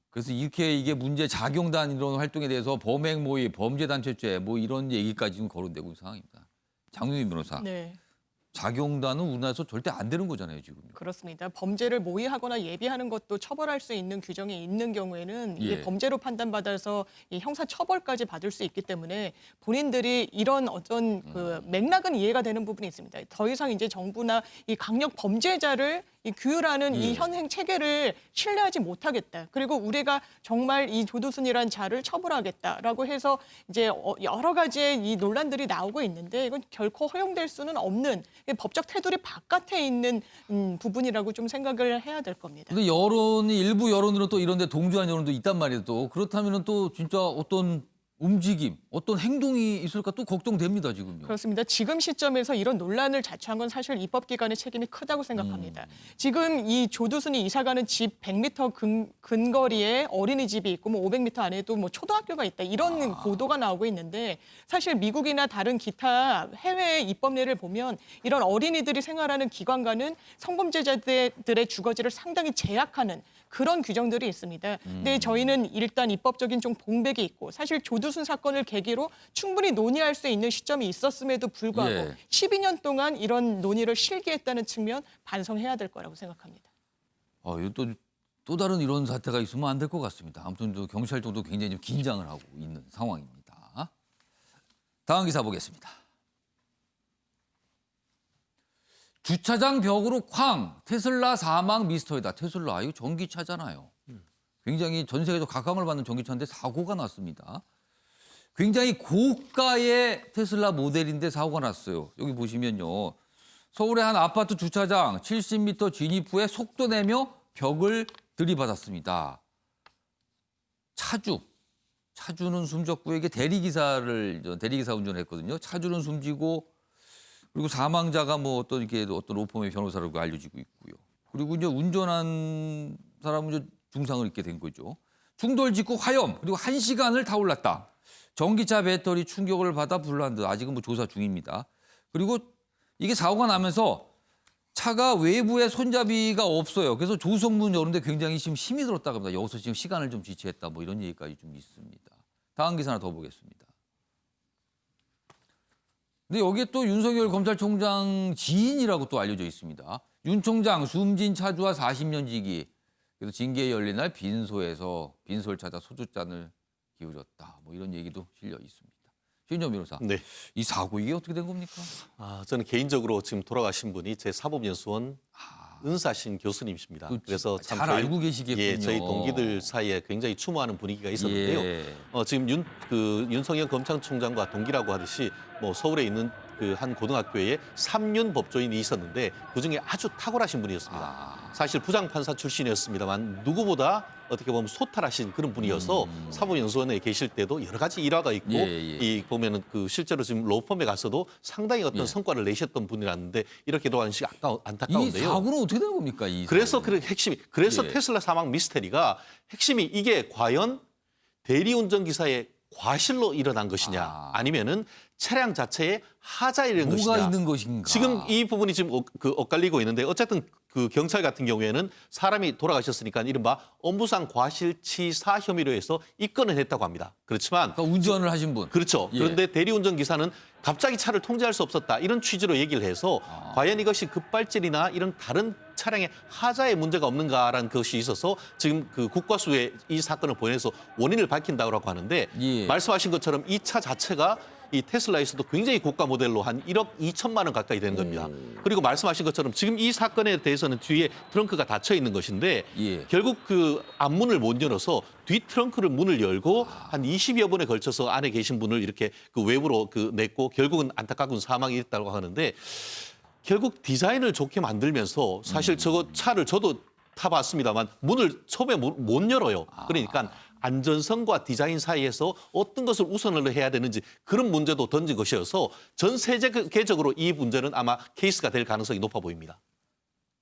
그래서 이렇게 이게 문제 자경단 이런 활동에 대해서 범행 모의, 범죄단체죄 뭐 이런 얘기까지 지금 거론되고 있는 상황입니다. 장윤희 변호사. 네. 자경단은 우리나라에서 절대 안 되는 거잖아요, 지금. 그렇습니다. 범죄를 모의하거나 예비하는 것도 처벌할 수 있는 규정이 있는 경우에는 이게 예. 범죄로 판단받아서 이 형사 처벌까지 받을 수 있기 때문에 본인들이 이런 어떤 그 맥락은 이해가 되는 부분이 있습니다. 더 이상 이제 정부나 이 강력 범죄자를 이 규율하는 이 현행 체계를 신뢰하지 못하겠다. 그리고 우리가 정말 이 조두순이란 자를 처벌하겠다라고 해서 이제 여러 가지의 이 논란들이 나오고 있는데 이건 결코 허용될 수는 없는 법적 테두리 바깥에 있는 부분이라고 좀 생각을 해야 될 겁니다. 근데 여론이 일부 여론으로 또 이런데 동조한 여론도 있단 말이에요. 또 그렇다면은 또 진짜 어떤 움직임, 어떤 행동이 있을까 또 걱정됩니다, 지금요. 그렇습니다. 지금 시점에서 이런 논란을 자초한 건 사실 입법기관의 책임이 크다고 생각합니다. 지금 이 조두순이 이사가는 집 100m 근거리에 어린이집이 있고 뭐 500m 안에도 뭐 초등학교가 있다. 이런 보도가 나오고 있는데 사실 미국이나 다른 기타 해외 입법례를 보면 이런 어린이들이 생활하는 기관과는 성범죄자들의 주거지를 상당히 제약하는 그런 규정들이 있습니다. 근데 저희는 일단 입법적인 좀 공백이 있고 사실 조두순 사건을 계기로 충분히 논의할 수 있는 시점이 있었음에도 불구하고 예. 12년 동안 이런 논의를 실기했다는 측면 반성해야 될 거라고 생각합니다. 이거 또 다른 이런 사태가 있으면 안 될 것 같습니다. 아무튼 또 경찰청도 굉장히 좀 긴장을 하고 있는 상황입니다. 다음 기사 보겠습니다. 주차장 벽으로 쾅! 테슬라 사망 미스터이다. 테슬라 이거 전기차잖아요. 굉장히 전 세계에서 각광을 받는 전기차인데 사고가 났습니다. 굉장히 고가의 테슬라 모델인데 사고가 났어요. 여기 보시면요. 서울의 한 아파트 주차장 70m 진입 후에 속도 내며 벽을 들이받았습니다. 차주는 숨졌고 이게 대리기사 운전을 했거든요. 차주는 숨지고 그리고 사망자가 뭐 어떤 로펌의 변호사라고 알려지고 있고요. 그리고 이제 운전한 사람은 이제 중상을 입게 된 거죠. 충돌 직후 화염 그리고 1시간을 타올랐다. 전기차 배터리 충격을 받아 불난 듯 아직은 뭐 조사 중입니다. 그리고 이게 사고가 나면서 차가 외부에 손잡이가 없어요. 그래서 조수석문 여는데 굉장히 지금 힘이 들었다고 합니다. 여기서 지금 시간을 좀 지체했다 뭐 이런 얘기까지 좀 있습니다. 다음 기사 하나 더 보겠습니다. 근데 여기에 또 윤석열 검찰총장 지인이라고 또 알려져 있습니다. 윤 총장 숨진 차주와 40년 지기. 그래서 징계 열린 날 빈소에서 빈소를 찾아 소주잔을 기울였다. 뭐 이런 얘기도 실려 있습니다. 최인정 변호사. 네. 이 사고 이게 어떻게 된 겁니까? 저는 개인적으로 지금 돌아가신 분이 제 사법연수원 은사신 교수님이십니다. 그래서 참 잘 알고 계시겠군요. 예, 저희 동기들 사이에 굉장히 추모하는 분위기가 있었는데요. 예. 지금 윤석열 검찰총장과 동기라고 하듯이 뭐 서울에 있는 그 한 고등학교에 3륜 법조인이 있었는데 그중에 아주 탁월하신 분이었습니다. 사실 부장판사 출신이었습니다만 누구보다 어떻게 보면 소탈하신 그런 분이어서 사법연수원에 계실 때도 여러 가지 일화가 있고 이 보면은 그 실제로 지금 로펌에 가서도 상당히 어떤 성과를 내셨던 분이라는데 이렇게 돌아가는 것이 안타까운데요. 이 사고는 어떻게 된 겁니까? 그래서 테슬라 사망 미스테리가 핵심이 이게 과연 대리운전 기사의 과실로 일어난 것이냐 아니면은 차량 자체에 하자에 이른 것이냐. 뭐가 있는 것인가. 지금 이 부분이 지금 엇갈리고 있는데 어쨌든 그 경찰 같은 경우에는 사람이 돌아가셨으니까 이른바 업무상 과실치사 혐의로 해서 입건을 했다고 합니다. 그렇지만 그러니까 운전을 하신 분. 그렇죠. 예. 그런데 대리운전 기사는 갑자기 차를 통제할 수 없었다. 이런 취지로 얘기를 해서 과연 이것이 급발진이나 이런 다른 차량의 하자에 문제가 없는가라는 것이 있어서 지금 그 국과수에 이 사건을 보내서 원인을 밝힌다고 하는데 말씀하신 것처럼 이 차 자체가 이 테슬라에서도 굉장히 고가 모델로 한 1억 2천만 원 가까이 되는 겁니다. 그리고 말씀하신 것처럼 지금 이 사건에 대해서는 뒤에 트렁크가 닫혀 있는 것인데 예. 결국 그 앞문을 못 열어서 뒤 트렁크를 문을 열고 한 20여 번에 걸쳐서 안에 계신 분을 이렇게 그 외부로 그 냈고 결국은 안타까운 사망이 있다고 하는데 결국 디자인을 좋게 만들면서 사실 저거 차를 저도 타봤습니다만 문을 처음에 못 열어요. 그러니까 안전성과 디자인 사이에서 어떤 것을 우선을 해야 되는지 그런 문제도 던진 것이어서 전 세계적으로 이 문제는 아마 케이스가 될 가능성이 높아 보입니다.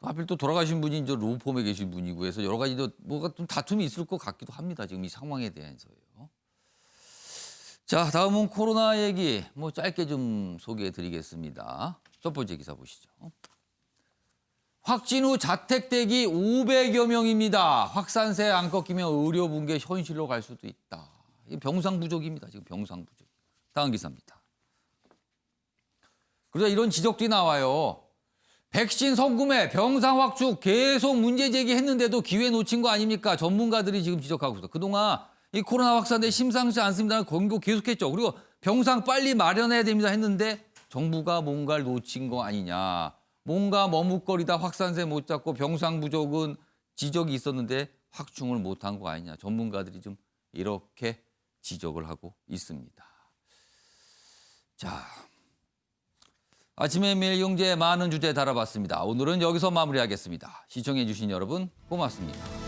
하필 또 돌아가신 분이 이제 로펌에 계신 분이고 해서 여러 가지 뭐가 좀 다툼이 있을 것 같기도 합니다. 지금 이 상황에 대해서요. 자, 다음은 코로나 얘기 뭐 짧게 좀 소개해 드리겠습니다. 첫 번째 기사 보시죠. 확진 후 자택 대기 500여 명입니다. 확산세 안 꺾이면 의료 붕괴 현실로 갈 수도 있다. 이 병상 부족입니다. 지금 병상 부족. 다음 기사입니다. 그러자 이런 지적도 나와요. 백신 선구매, 병상 확충 계속 문제 제기했는데도 기회 놓친 거 아닙니까? 전문가들이 지금 지적하고 있습니다. 그동안 이 코로나 확산돼 심상치 않습니다는 권고 계속했죠. 그리고 병상 빨리 마련해야 됩니다 했는데 정부가 뭔가를 놓친 거 아니냐. 뭔가 머뭇거리다 확산세 못 잡고 병상 부족은 지적이 있었는데 확충을 못한 거 아니냐. 전문가들이 좀 이렇게 지적을 하고 있습니다. 자, 아침에 매일 경제 많은 주제 다뤄봤습니다. 오늘은 여기서 마무리하겠습니다. 시청해 주신 여러분 고맙습니다.